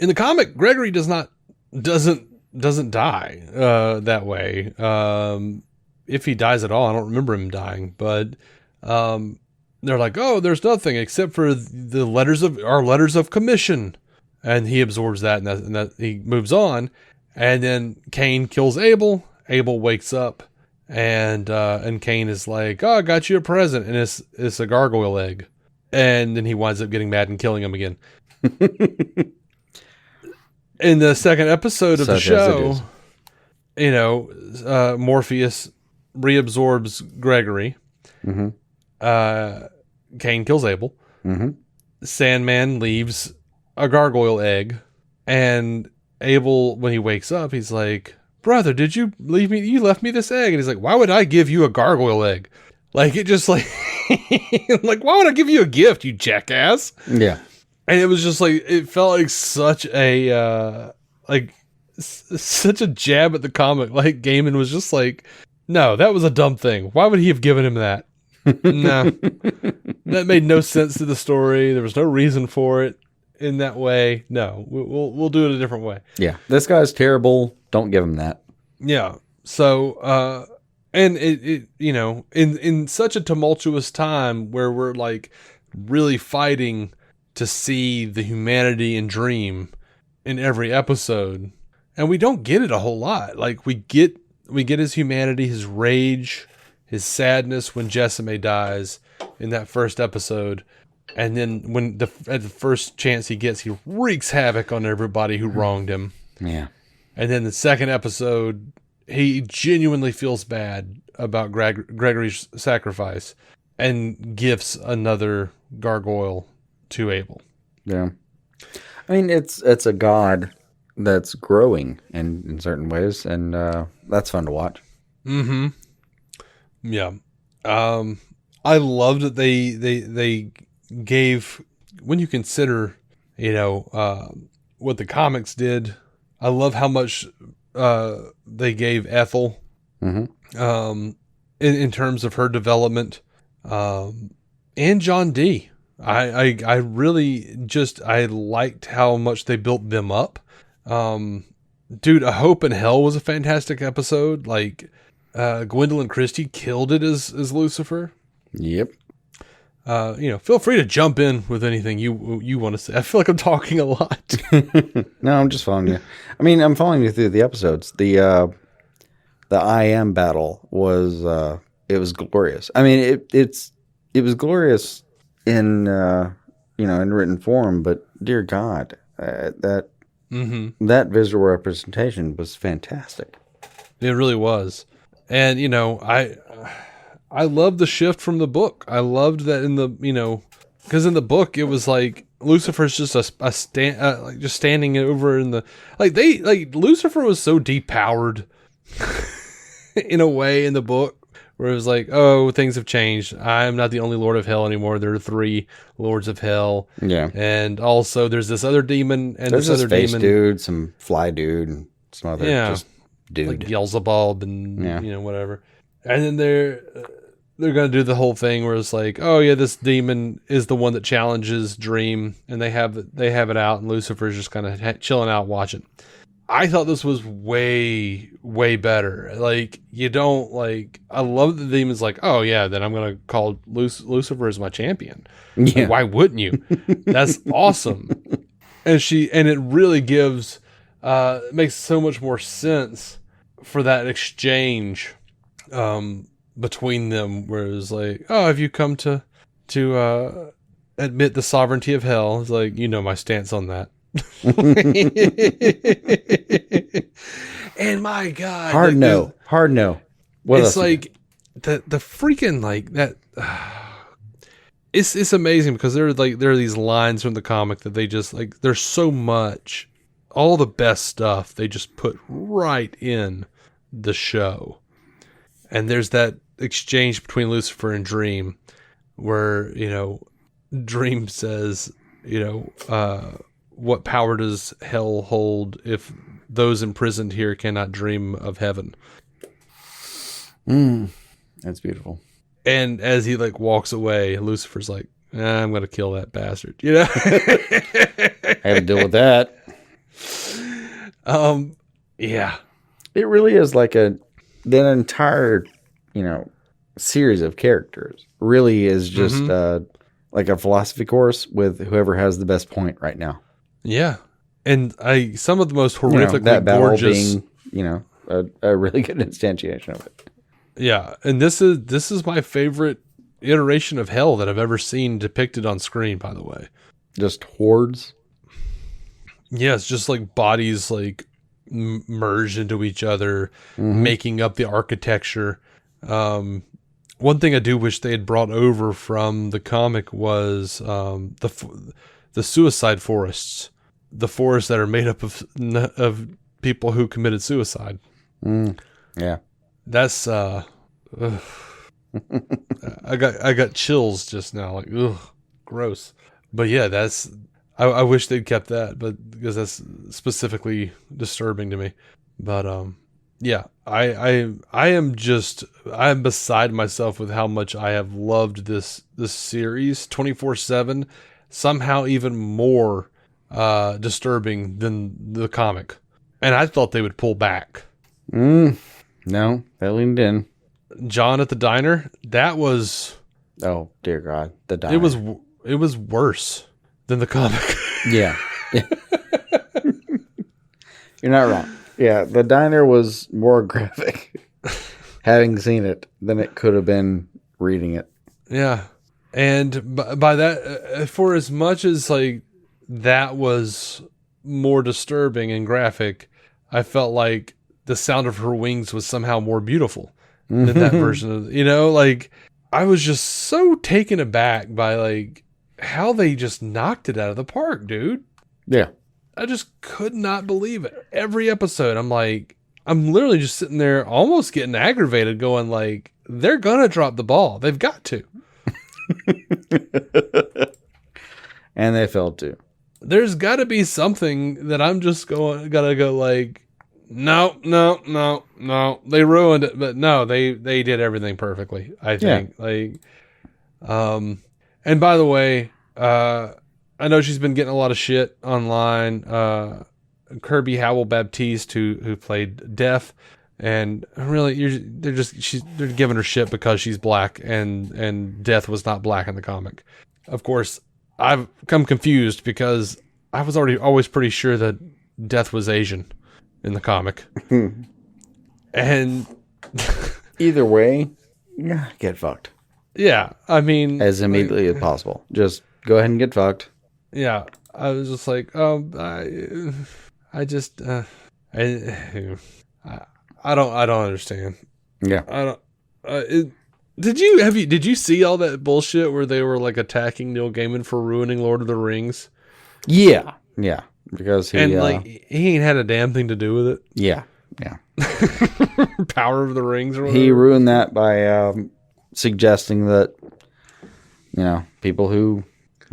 In the comic, Gregory doesn't die, that way. If he dies at all, I don't remember him dying, but, they're like, oh, there's nothing except for the letters of commission. And he absorbs that and that he moves on. And then Cain kills Abel. Abel wakes up and Cain is like, oh, I got you a present. And it's a gargoyle egg. And then he winds up getting mad and killing him again. In the second episode of the show, Morpheus reabsorbs Gregory. Mm-hmm. Cain kills Abel. Mm-hmm. Sandman leaves a gargoyle egg, and Abel, when he wakes up, he's like, brother, did you leave me? You left me this egg. And he's like, why would I give you a gargoyle egg? Like, it just like, like, why would I give you a gift, you jackass? Yeah. And it was just like, it felt like such a jab at the comic. Like, Gaiman was just like, no, that was a dumb thing. Why would he have given him that? No, that made no sense to the story. There was no reason for it in that way. No, we'll do it a different way. Yeah, this guy's terrible. Don't give him that. Yeah. So, and it in such a tumultuous time where we're like really fighting to see the humanity and Dream in every episode, and we don't get it a whole lot. Like we get his humanity, his rage, his sadness when Jessame dies in that first episode. And then at the first chance he gets, he wreaks havoc on everybody who wronged him. Yeah. And then the second episode, he genuinely feels bad about Gregory's sacrifice and gifts another gargoyle to Abel. Yeah. I mean, it's a god that's growing in certain ways, and that's fun to watch. Mm-hmm. Yeah. I loved that they gave, when you consider, what the comics did, I love how much they gave Ethel in terms of her development, and John Dee. I really I liked how much they built them up. Dude, A Hope in Hell was a fantastic episode. Like, Gwendolyn Christie killed it as Lucifer. Yep. Feel free to jump in with anything you want to say. I feel like I'm talking a lot. No, I'm just following you. I mean, I'm following you through the episodes. The I Am battle was it was glorious. I mean, it was glorious in in written form, but dear God, that visual representation was fantastic. It really was. And I love the shift from the book. I loved that in the, because in the book it was like Lucifer's just just standing over in the, Lucifer was so depowered in a way in the book where it was like, oh, things have changed. I'm not the only Lord of Hell anymore. There are 3 Lords of Hell. Yeah. And also there's this other demon and there's this other space demon. Dude, some fly dude, and some other just dude. Like Beelzebub and, whatever. And then they're going to do the whole thing where it's like, oh yeah, this demon is the one that challenges Dream, and they have it out, and Lucifer's just kind of chilling out watching. I thought this was way, way better. Like, you don't, like, I love the demon's like, oh, yeah, then I'm going to call Lucifer as my champion. Yeah. Like, why wouldn't you? That's awesome. And it really gives, makes so much more sense for that exchange between them, where it's like, oh, have you come to admit the sovereignty of hell? It's like, you know my stance on that. And my God, hard no. What it's else? like the freaking like that. It's amazing because there are these lines from the comic that they just like. There's so much, all the best stuff they just put right in the show, and there's that exchange between Lucifer and Dream, where Dream says, what power does hell hold if those imprisoned here cannot dream of heaven? That's beautiful. And as he like walks away, Lucifer's like, I'm going to kill that bastard. I have to deal with that. Yeah. It really is like that entire, series of characters really is just like a philosophy course with whoever has the best point right now. Yeah. And some of the most horrifically that battle gorgeous being, a really good instantiation of it. Yeah. And this is my favorite iteration of hell that I've ever seen depicted on screen, by the way. Just hordes. Yeah, it's just like bodies like merged into each other, making up the architecture. One thing I do wish they had brought over from the comic was the suicide forests, the forests that are made up of people who committed suicide. Yeah, that's I got chills just now, like, ugh, gross. But yeah, I wish they'd kept that, but because that's specifically disturbing to me. But yeah, I'm beside myself with how much I have loved this series 24/7, somehow even more disturbing than the comic. And I thought they would pull back. No, they leaned in. John at the diner, that was, oh dear God, the diner. It was worse than the comic. Yeah. You're not wrong. Yeah, the diner was more graphic, having seen it, than it could have been reading it. Yeah. And by that, for as much as like that was more disturbing and graphic, I felt like the sound of her wings was somehow more beautiful than that version of, like I was just so taken aback by like how they just knocked it out of the park, dude. Yeah. I just could not believe it. Every episode, I'm literally just sitting there almost getting aggravated going like, they're going to drop the ball. They've got to. And they failed to. There's got to be something that I'm just gotta go like, no. They ruined it, but no, they did everything perfectly, I think. Yeah. Like, and by the way, I know she's been getting a lot of shit online. Kirby Howell Baptiste, who played Death, and really, they're giving her shit because she's black, and Death was not black in the comic. Of course, I've come confused because I was always pretty sure that Death was Asian in the comic. And either way, get fucked. Yeah, I mean, as immediately as possible. Just go ahead and get fucked. Yeah, I was just like, I don't understand. Yeah, I don't. Did you see all that bullshit where they were like attacking Neil Gaiman for ruining Lord of the Rings? Yeah, because he ain't had a damn thing to do with it. Yeah. Power of the Rings or whatever. He ruined that by suggesting that people who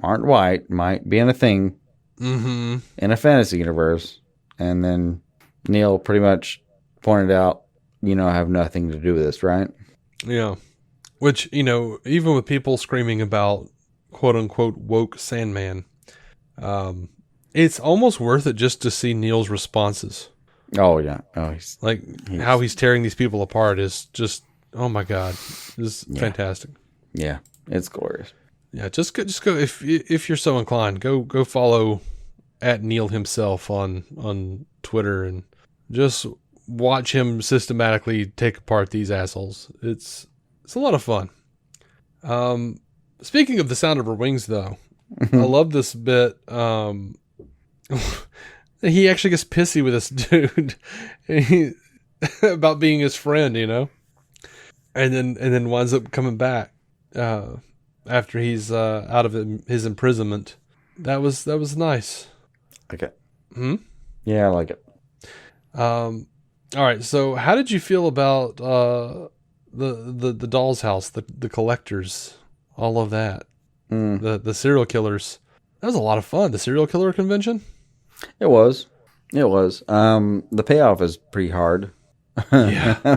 aren't white might be in a thing in a fantasy universe, and then Neil pretty much pointed out, I have nothing to do with this, right? Yeah. Which, even with people screaming about quote unquote woke Sandman, it's almost worth it just to see Neil's responses. Oh yeah. Oh, he's How he's tearing these people apart is just, oh my God, is fantastic. Yeah, it's glorious. Yeah, just go if you're so inclined, go follow at Neil himself on Twitter and just watch him systematically take apart these assholes. It's a lot of fun. Speaking of the sound of her wings, though, I love this bit. He actually gets pissy with this dude about being his friend, you know, and then winds up coming back after he's out of his imprisonment. That was nice. Like it. Yeah, I like it. All right. So, how did you feel about the doll's house, the collectors, all of that, the serial killers? That was a lot of fun. The serial killer convention. It was. The payoff is pretty hard. Yeah.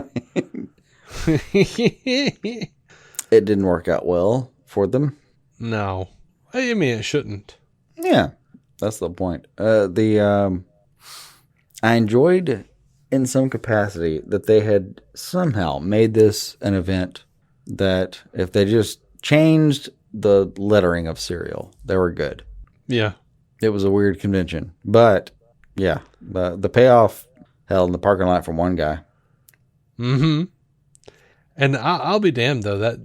It didn't work out well for them. No, I mean it shouldn't. Yeah, that's the point. I enjoyed in some capacity that they had somehow made this an event that if they just changed the lettering of cereal, they were good. Yeah. It was a weird convention, but yeah, the payoff held in the parking lot from one guy. Mm-hmm. And I'll be damned though that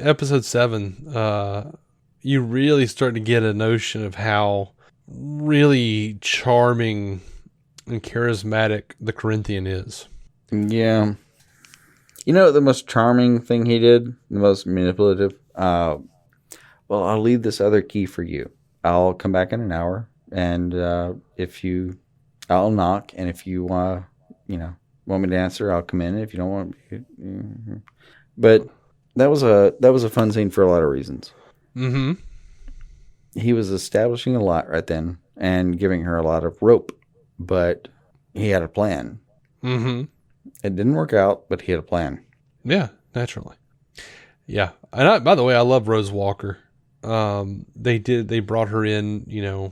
episode 7, you really start to get a notion of how really charming and charismatic the Corinthian is. Yeah. You know the most charming thing he did, the most manipulative. Well, I'll leave this other key for you. I'll come back in an hour, and I'll knock, and if you want me to answer, I'll come in. If you don't want, but that was a fun scene for a lot of reasons. Mm-hmm. He was establishing a lot right then and giving her a lot of rope, but he had a plan. Mm-hmm. It didn't work out, but he had a plan. Yeah, naturally. Yeah, and by the way, I love Rose Walker. They brought her in,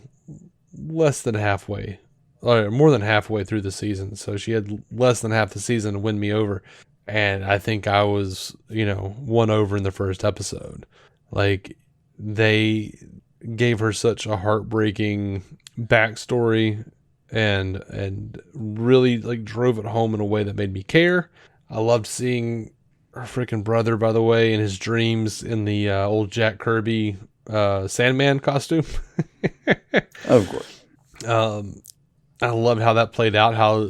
less than halfway, or more than halfway through the season. So she had less than half the season to win me over. And I think I was, won over in the first episode. Like, they gave her such a heartbreaking backstory and really drove it home in a way that made me care. I loved seeing her freaking brother, by the way, in his dreams in the old Jack Kirby Sandman costume. Of course. I loved how that played out. How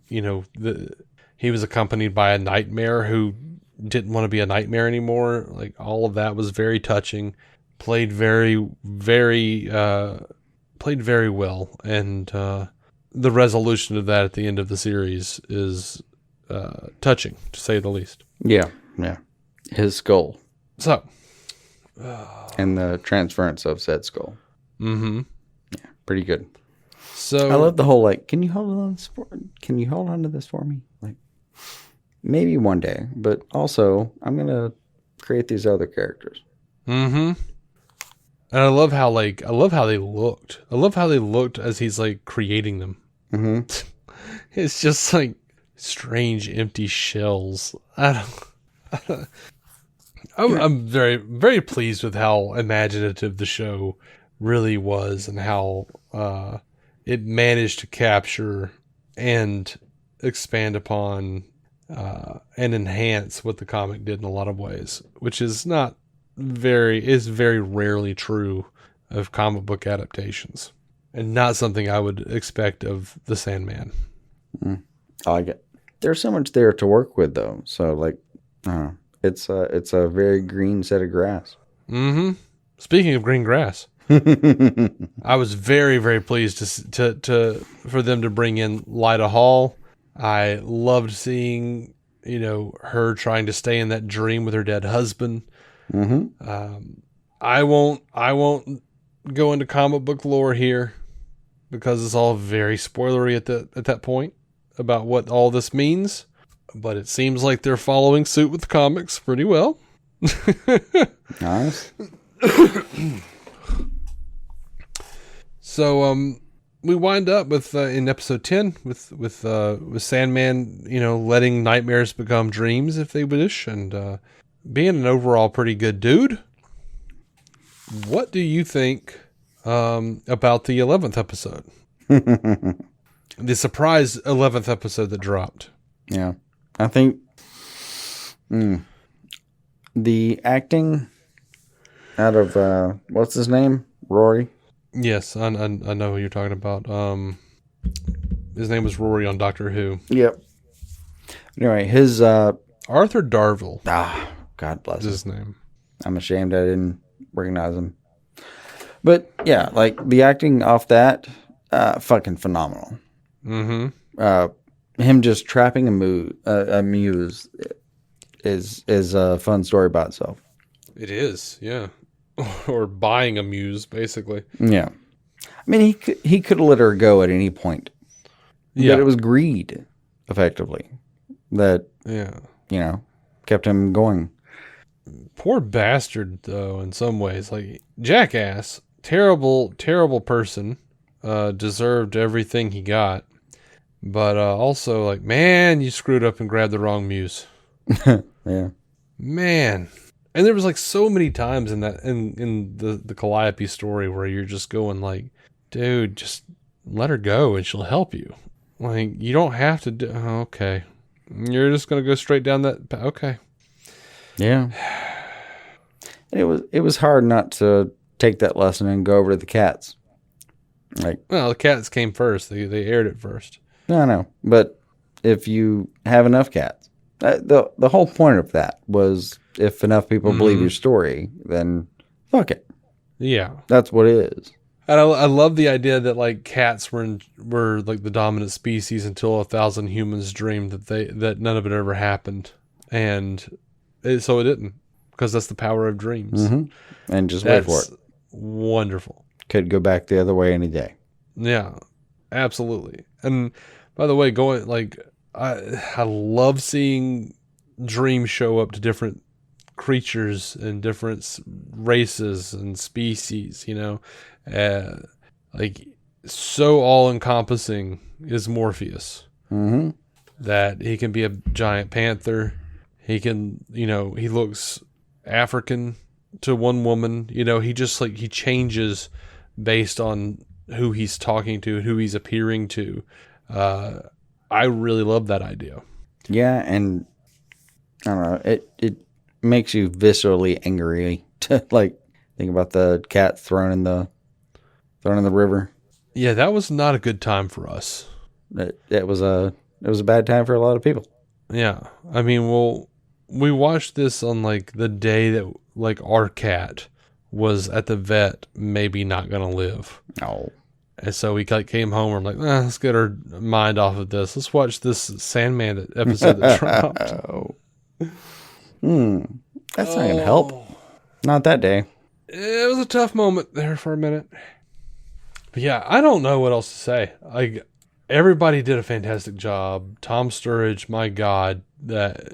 he was accompanied by a nightmare who didn't want to be a nightmare anymore. Like, all of that was very touching. Played very, very, played very well, and the resolution of that at the end of the series is touching, to say the least. Yeah. His skull. So, and the transference of said skull. Mm-hmm. Yeah, pretty good. So I love the whole can you hold on to this for me? Like, maybe one day, but also I'm gonna create these other characters. Mm-hmm. And I love how they looked. I love how they looked as he's creating them. Mm-hmm. It's just strange empty shells. I'm very, very pleased with how imaginative the show really was and how it managed to capture and expand upon and enhance what the comic did in a lot of ways, which is very rarely true of comic book adaptations, and not something I would expect of the Sandman. I like it. There's so much there to work with, though. So, it's a very green set of grass. Mm-hmm. Speaking of green grass, I was very, very pleased to for them to bring in Lyda Hall. I loved seeing her trying to stay in that dream with her dead husband. Mm-hmm. I won't go into comic book lore here because it's all very spoilery at that point about what all this means. But it seems like they're following suit with the comics pretty well. Nice. So we wind up with in episode 10 with Sandman, letting nightmares become dreams if they wish, and being an overall pretty good dude. What do you think about the 11th episode? The surprise 11th episode that dropped. Yeah, I think the acting out of what's his name, Rory. Yes, I know who you're talking about. His name was Rory on Doctor Who. Yep. Anyway, his Arthur Darvill. God bless is his name. I'm ashamed I didn't recognize him. But yeah, like the acting off that, fucking phenomenal. Mm-hmm. Him just trapping a muse is a fun story by itself. It is, yeah. Or buying a muse, basically. Yeah. I mean, he could have let her go at any point. Yeah. But it was greed, effectively, that, kept him going. Poor bastard, though, in some ways. Like, jackass, terrible, terrible person, deserved everything he got. But also, like, man, you screwed up and grabbed the wrong muse. Yeah. Man. And there was like so many times in that in the Calliope story where you're just going like, dude, just let her go and she'll help you. Like, you don't have to do. Okay, you're just gonna go straight down that. Okay. Yeah. And it was hard not to take that lesson and go over to the cats. Like, well, the cats came first. They aired it first. I know, but if you have enough cats, the whole point of that was, if enough people believe your story, then fuck it. Yeah, that's what it is. And I love the idea that like cats were like the dominant species until 1,000 humans dreamed that none of it ever happened, and so it didn't, because that's the power of dreams. Mm-hmm. And just wait for it. Wonderful. Could go back the other way any day. Yeah, absolutely. And by the way, I love seeing dreams show up to different creatures and different races and species, like so all encompassing is Morpheus. Mm-hmm. That he can be a giant panther. He can, he looks African to one woman, he just he changes based on who he's talking to, who he's appearing to. I really love that idea. Yeah. And I don't know, it makes you viscerally angry to think about the cat thrown in the river. Yeah, that was not a good time for us. It was a bad time for a lot of people. Yeah, I mean, we watched this on the day that our cat was at the vet, maybe not gonna live. Oh, and so we came home. And we're like, let's get our mind off of this. Let's watch this Sandman episode that dropped. That's not gonna help. Not that day. It was a tough moment there for a minute. But yeah, I don't know what else to say. Everybody did a fantastic job. Tom Sturridge, my God, that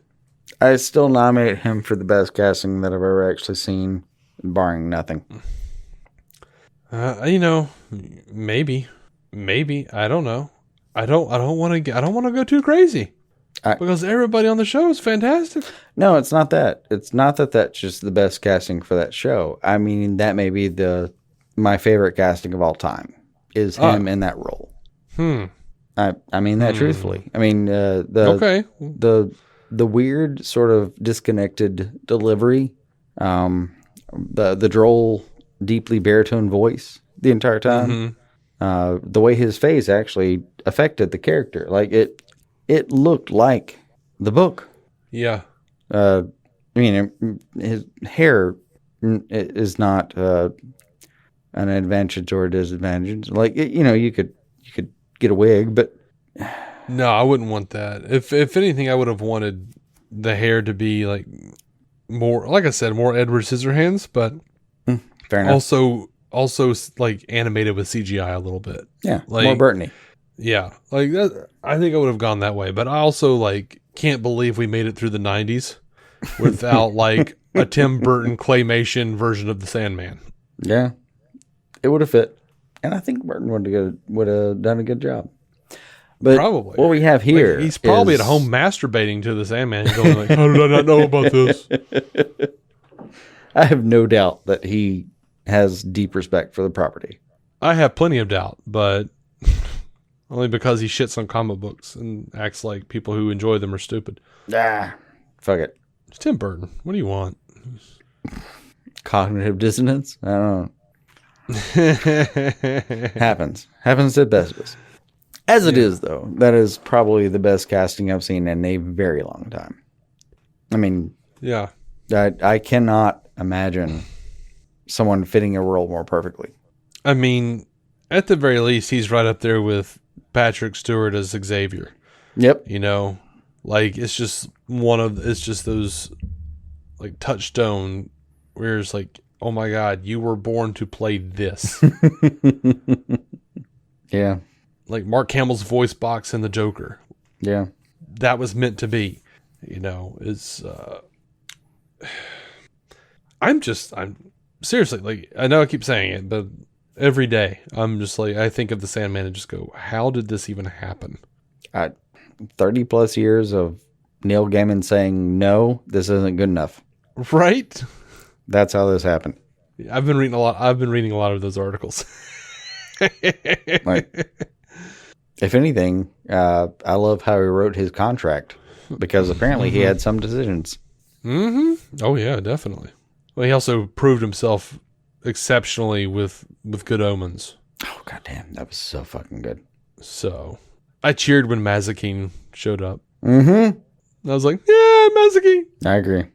I still nominate him for the best casting that I've ever actually seen, barring nothing. Maybe I don't know. I don't want to go too crazy. Because everybody on the show is fantastic. No, it's not that. It's not that that's just the best casting for that show. I mean, that may be my favorite casting of all time is him in that role. I mean that truthfully. I mean, the weird sort of disconnected delivery, the droll, deeply baritone voice the entire time, the way his face actually affected the character. It looked like the book. Yeah. I mean, his hair is not an advantage or a disadvantage. You could get a wig, but no, I wouldn't want that. If anything, I would have wanted the hair to be more, like I said, more Edward Scissorhands, but fair enough. Also animated with CGI a little bit. Yeah, more Burton-y. Yeah, that. I think I would have gone that way, but I also can't believe we made it through the 90s without a Tim Burton claymation version of the Sandman. Yeah, it would have fit. And I think Burton would have done a good job. But Probably. what we have here, Like, he's probably is- at home masturbating to the Sandman, going like, "How did I not know about this?" I have no doubt that he has deep respect for the property. I have plenty of doubt, but only because he shits on comic books and acts like people who enjoy them are stupid. Fuck it. It's Tim Burton. What do you want? Cognitive dissonance? I don't know. Happens to the best of us. As it is, though, that is probably the best casting I've seen in a very long time. I mean, Yeah. I cannot imagine someone fitting a role more perfectly. I mean, at the very least, he's right up there with Patrick Stewart as Xavier. Yep. You know, like it's just those like touchstone where it's like, oh my God, you were born to play this. Yeah. Like Mark Hamill's voice box in The Joker. Yeah. That was meant to be, you know, I'm seriously, like, I know I keep saying it, but every day I'm just like, I think of the Sandman and just go, how did this even happen? 30 plus years of Neil Gaiman saying, no, this isn't good enough. Right? That's how this happened. I've been reading a lot of those articles. Like, if anything, I love how he wrote his contract because apparently he had some decisions. Mm-hmm. Oh yeah, definitely. Well, he also proved himself exceptionally with Good Omens. Oh, goddamn. That was so fucking good. So I cheered when Mazikeen showed up. Mm-hmm. I was like, yeah, Mazikeen. I agree.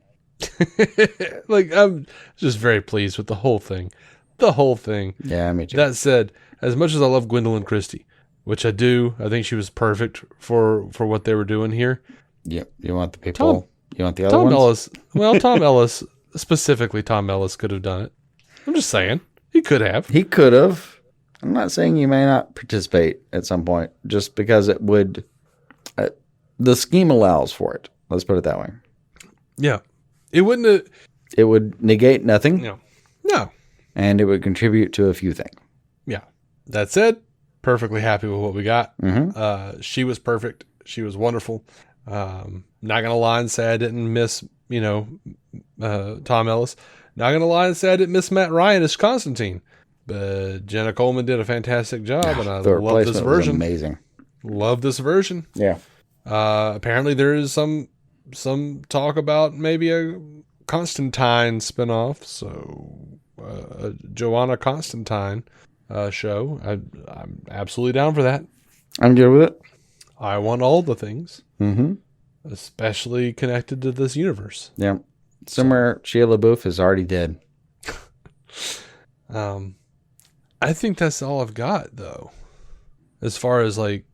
Like, I'm just very pleased with the whole thing. The whole thing. Yeah, me too. That said, as much as I love Gwendolyn Christie, which I do, I think she was perfect for what they were doing here. Yep. You want the people? You want the other Tom ones? Ellis. Well, Tom Ellis, specifically Tom Ellis, could have done it. I'm just saying. He could have. He could have. I'm not saying you may not participate at some point, just because it would. The scheme allows for it. Let's put it that way. Yeah. It wouldn't have. It would negate nothing, No. and it would contribute to a few things. Yeah. That said, perfectly happy with what we got. Mm-hmm. She was perfect. She was wonderful. Not gonna lie and say I didn't miss, Tom Ellis. Not gonna lie and say I didn't miss Matt Ryan as Constantine. But Jenna Coleman did a fantastic job, and I The love this replacement was version. amazing. Love this version. Yeah. Apparently there is some talk about maybe a Constantine spinoff. So Joanna Constantine show. I'm absolutely down for that. I'm good with it. I want all the things, Mm-hmm. especially connected to this universe. Yeah. Somewhere Shia LaBeouf is already dead. I think that's all I've got, though. As far as, like,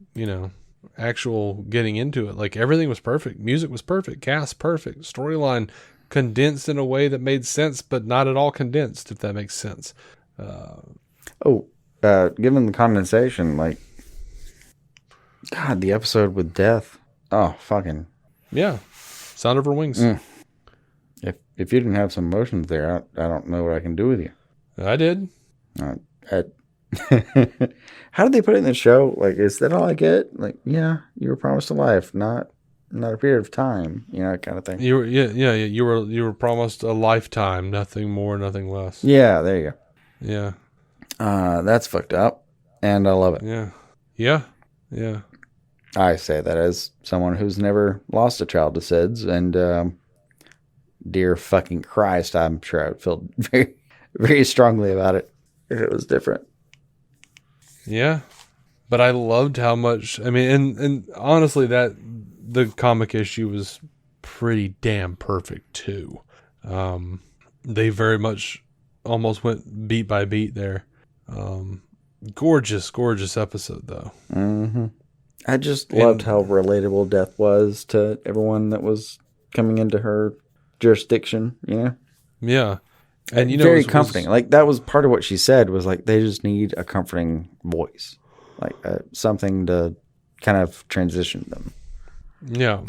actual getting into it. Like, everything was perfect. Music was perfect. Cast perfect. Storyline condensed in a way that made sense, but not at all condensed, if that makes sense. Given the condensation, like, God, the episode with Death. Oh, fucking. Yeah. Sound of her wings. If you didn't have some emotions there, I don't know what I can do with you. I did. How did they put it in the show? Like, is that all I get? Like, yeah, you were promised a life, not a period of time, kind of thing. You were, you were promised a lifetime, nothing more, nothing less. Yeah, there you go. Yeah. That's fucked up, and I love it. Yeah. Yeah. Yeah. I say that as someone who's never lost a child to SIDS, and dear fucking Christ, I'm sure I would feel very, very strongly about it if it was different. Yeah. But I loved how much, I mean, and honestly, that the comic issue was pretty damn perfect too. They very much almost went beat by beat there. Gorgeous episode though. Mm-hmm. I just loved how relatable Death was to everyone that was coming into her jurisdiction, Yeah. And very comforting. Like, that was part of what she said, was like, they just need a comforting voice, like something to kind of transition them. Yeah.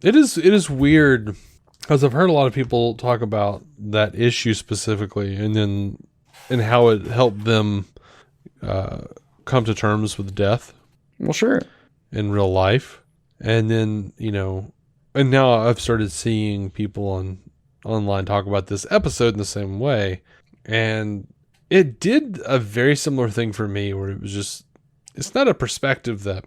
It is weird because I've heard a lot of people talk about that issue specifically and how it helped them come to terms with death Well, sure. in real life. And then, and now I've started seeing people online talk about this episode in the same way. And it did a very similar thing for me, where it was just, it's not a perspective that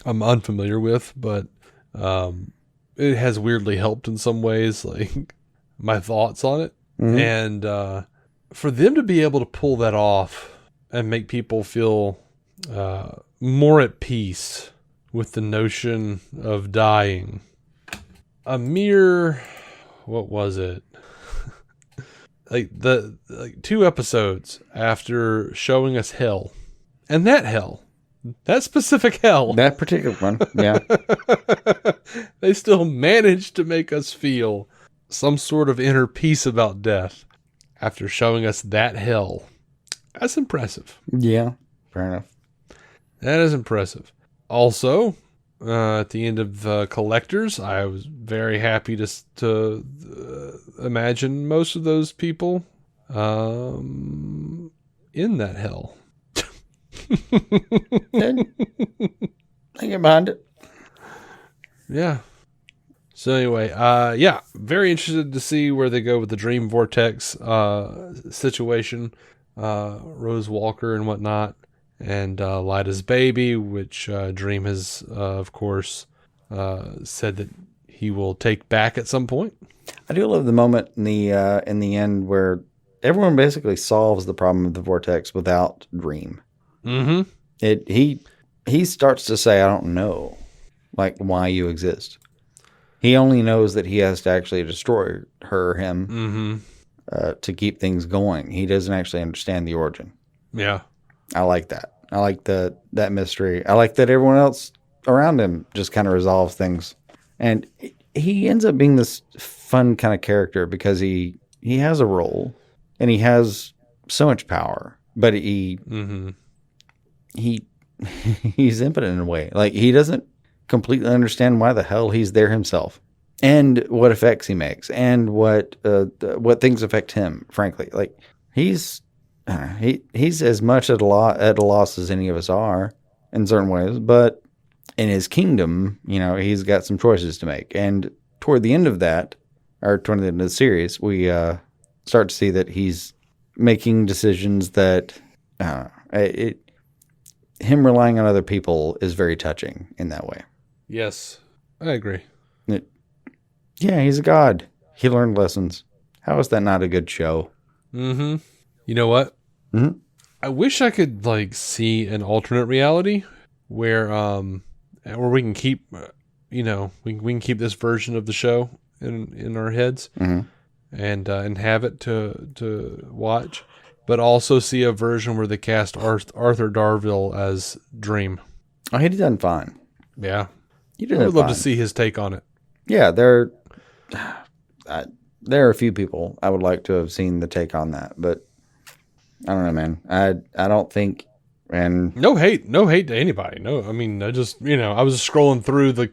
I'm unfamiliar with, but it has weirdly helped in some ways, like my thoughts on it. Mhm. And for them to be able to pull that off and make people feel more at peace with the notion of dying. A mere, what was it? like 2 episodes after showing us hell. And that specific hell. That particular one, yeah. They still managed to make us feel some sort of inner peace about death after showing us that hell. That's impressive. Yeah, fair enough. That is impressive. Also, at the end of Collectors, I was very happy to imagine most of those people in that hell. I get behind it. Yeah. So anyway, very interested to see where they go with the Dream Vortex situation, Rose Walker and whatnot, and Lyda's baby, which Dream has, of course, said that he will take back at some point. I do love the moment in the end where everyone basically solves the problem of the vortex without Dream. Mm-hmm. He starts to say, "I don't know, like, why you exist." He only knows that he has to actually destroy her or him to keep things going. He doesn't actually understand the origin. Yeah. I like that. I like that mystery. I like that everyone else around him just kind of resolves things. And he ends up being this fun kind of character because he has a role and he has so much power, but he's impotent in a way. Like, he doesn't completely understand why the hell he's there himself and what effects he makes and what things affect him, frankly. Like, he's as much at a loss as any of us are in certain ways, but in his kingdom, he's got some choices to make. And toward the end of that, or toward the end of the series, we start to see that he's making decisions that him relying on other people is very touching in that way. Yes, I agree. Yeah, he's a god. He learned lessons. How is that not a good show? Mm-hmm. You know what? Mm-hmm. I wish I could see an alternate reality where we can keep, we can keep this version of the show in our heads and have it to watch, but also see a version where they cast Arthur Darvill as Dream. Oh, he did done fine. Yeah. I would love to see his take on it. Yeah, there are a few people I would like to have seen the take on that, but I don't know, man. I don't think, and no hate to anybody. No, I mean, I just I was scrolling through the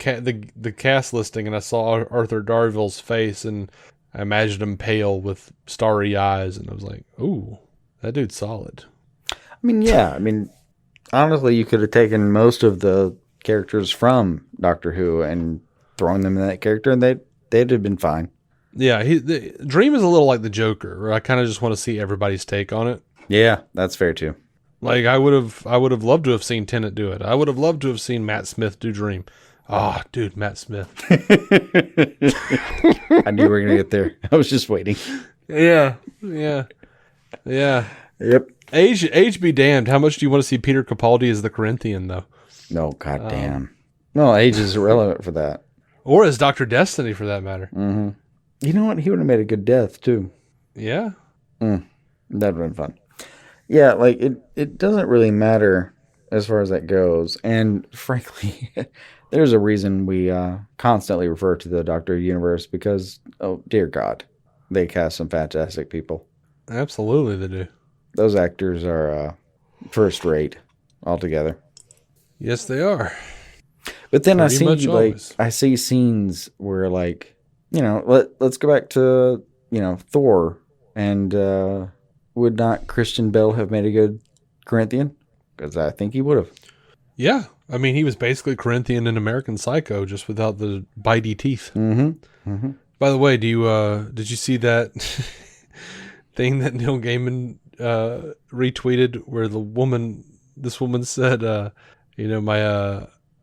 cast listing and I saw Arthur Darvill's face and I imagined him pale with starry eyes and I was like, ooh, that dude's solid. I mean, yeah, honestly, you could have taken most of the characters from Doctor Who and thrown them in that character, and they'd have been fine. Yeah, Dream is a little like the Joker, where I kind of just want to see everybody's take on it. Yeah, that's fair too. Like I would have loved to have seen Tennant do it. I would have loved to have seen Matt Smith do Dream. Ah, dude, Matt Smith. I knew we were gonna get there. I was just waiting. Yeah. Yep. Age be damned. How much do you want to see Peter Capaldi as the Corinthian, though? No, goddamn. No, age is irrelevant for that. Or as Dr. Destiny, for that matter. Mm-hmm. You know what? He would have made a good death, too. Yeah. That would have been fun. Yeah, like, it doesn't really matter as far as that goes. And frankly, there's a reason we constantly refer to the Doctor universe because, oh, dear God, they cast some fantastic people. Absolutely, they do. Those actors are first rate altogether. Yes, they are. But then Pretty much always. I see scenes where, like, let's go back to, Thor, and would not Christian Bale have made a good Corinthian? because I think he would have. Yeah. I mean, he was basically Corinthian in American Psycho, just without the bitey teeth. Mm-hmm. Mm-hmm. By the way, did you see that thing that Neil Gaiman retweeted where this woman said,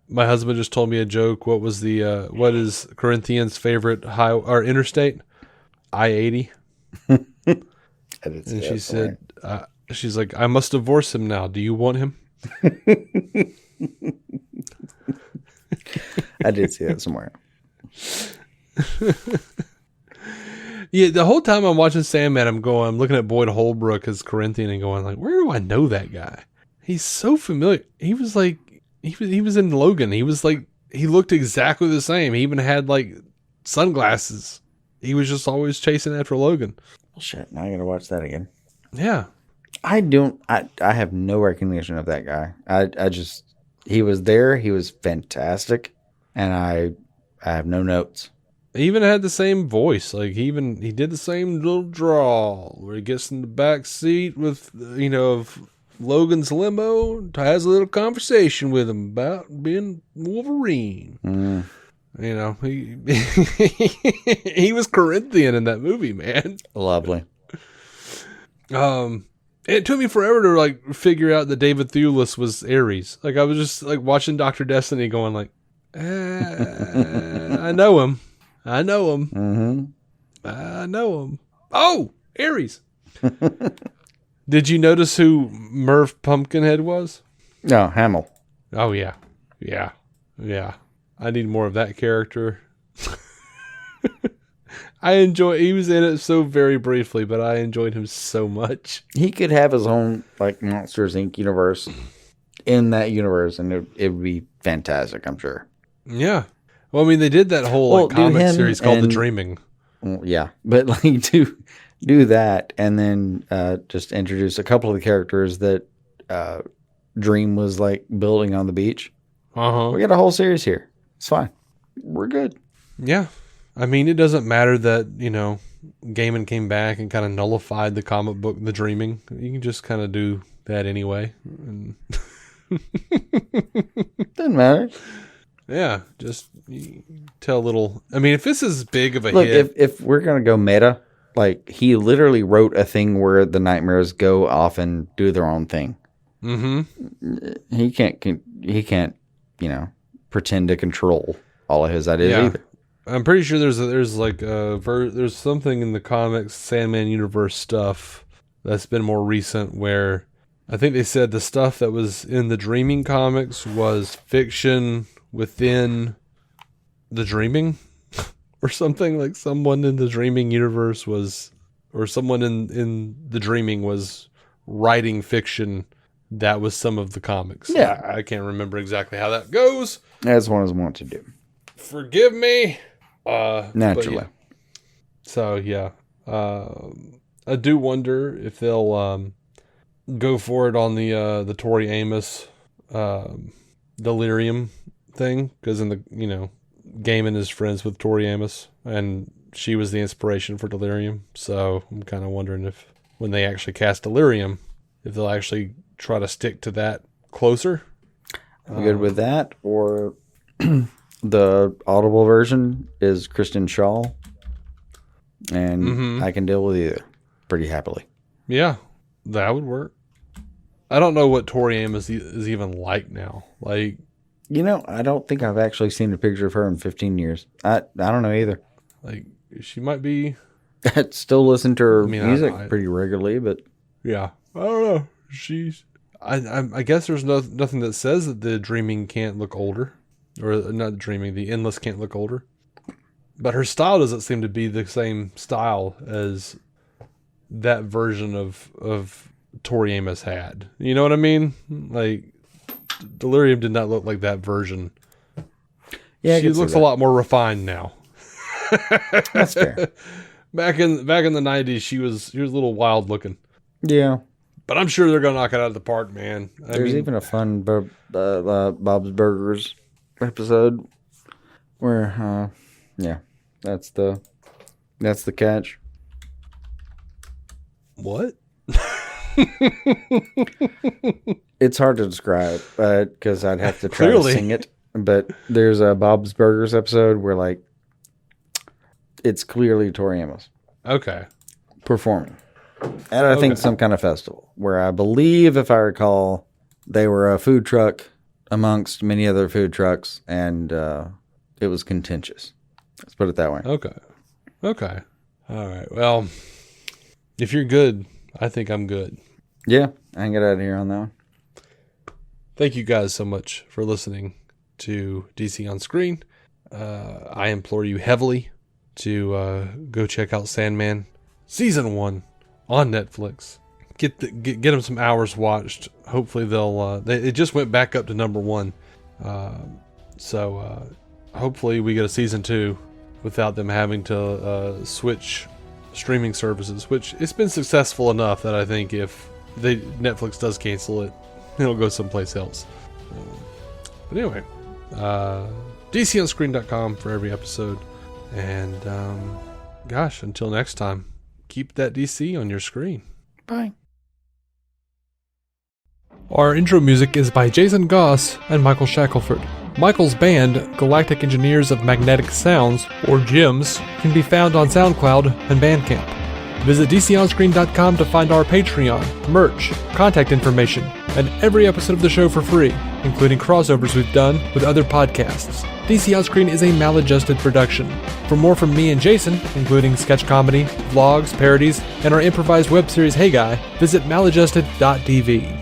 my husband just told me a joke. What is Corinthian's favorite interstate? I-80. And she said, she's like, I must divorce him now. Do you want him? I did see that somewhere. Yeah, the whole time I'm watching Sandman, I'm looking at Boyd Holbrook as Corinthian and going like, where do I know that guy? He's so familiar. He was like, he was in Logan. He was like, he looked exactly the same. He even had like sunglasses. He was just always chasing after Logan. Well, shit, now I gotta watch that again. Yeah. I have no recognition of that guy. He was there. He was fantastic. And I have no notes. He even had the same voice. Like he did the same little drawl where he gets in the back seat with, of Logan's limo, has a little conversation with him about being Wolverine. Mm. He was Corinthian in that movie, man. Lovely. It took me forever to like figure out that David Thewlis was Ares. Like I was just like watching Dr. Destiny going like, I know him. Mm-hmm. I know him. Oh, Ares. Did you notice who Merv Pumpkinhead was? No, Hamill. Oh, yeah. Yeah. I need more of that character. He was in it so very briefly, but I enjoyed him so much. He could have his own like Monsters Inc. universe in that universe, and it would be fantastic, I'm sure. Yeah. Well, I mean, they did that whole comic series called The Dreaming. Yeah, but like do that, and then just introduce a couple of the characters that Dream was like building on the beach. We got a whole series here. It's fine. We're good. Yeah. I mean, it doesn't matter that, Gaiman came back and kind of nullified the comic book, The Dreaming. You can just kind of do that anyway. And doesn't matter. Yeah, just tell a little. I mean, if this is big of a hit. If we're going to go meta, like he literally wrote a thing where the nightmares go off and do their own thing. Mm-hmm. He can't, pretend to control all of his ideas either. I'm pretty sure there's something in the comics Sandman universe stuff that's been more recent where I think they said the stuff that was in the Dreaming comics was fiction within the Dreaming or something. Like someone in the Dreaming universe someone in the Dreaming was writing fiction that was some of the comics. Yeah. I can't remember exactly how that goes. That's what I want to do. Forgive me. Naturally. Yeah. So yeah, I do wonder if they'll go for it on the Tori Amos Delirium thing, because in the Gaiman is friends with Tori Amos, and she was the inspiration for Delirium. So I'm kind of wondering if when they actually cast Delirium, if they'll actually try to stick to that closer. I'm good with that, or the Audible version is Kristen Shaw, and I can deal with either pretty happily. Yeah, that would work. I don't know what Tori Amos is even like now. Like, I don't think I've actually seen a picture of her in 15 years. I don't know either. Like, she might be. I still listen to her music pretty regularly, but yeah, I don't know. I guess there's nothing that says that the Dreaming can't look older. Or not Dreaming, the Endless can't look older. But her style doesn't seem to be the same style as that version of Tori Amos had. You know what I mean? Like, Delirium did not look like that version. Yeah, she looks a lot more refined now. That's fair. Back in the 90s, she was a little wild looking. Yeah. But I'm sure they're going to knock it out of the park, man. There's even a fun Bob's Burgers episode where that's the catch. What? It's hard to describe because I'd have to try to Clearly. sing it. But there's a Bob's Burgers episode where like it's clearly Tori Amos Okay. performing at I think some kind of festival where I believe, if I recall, they were a food truck amongst many other food trucks, and it was contentious. Let's put it that way. Okay. All right. Well, if you're good, I think I'm good. Yeah, I can get out of here on that one. Thank you guys so much for listening to DC on Screen. I implore you heavily to go check out Sandman Season 1 on Netflix. Get them some hours watched. Hopefully it just went back up to number 1. So hopefully we get a Season 2 without them having to switch streaming services, which it's been successful enough that I think if Netflix does cancel it, it'll go someplace else. But anyway, DCOnScreen.com for every episode. And gosh, until next time, keep that DC on your screen. Bye. Our intro music is by Jason Goss and Michael Shackelford. Michael's band, Galactic Engineers of Magnetic Sounds, or GEMS, can be found on SoundCloud and Bandcamp. Visit DCOnScreen.com to find our Patreon, merch, contact information, and every episode of the show for free, including crossovers we've done with other podcasts. DC On Screen is a maladjusted production. For more from me and Jason, including sketch comedy, vlogs, parodies, and our improvised web series Hey Guy, visit maladjusted.tv.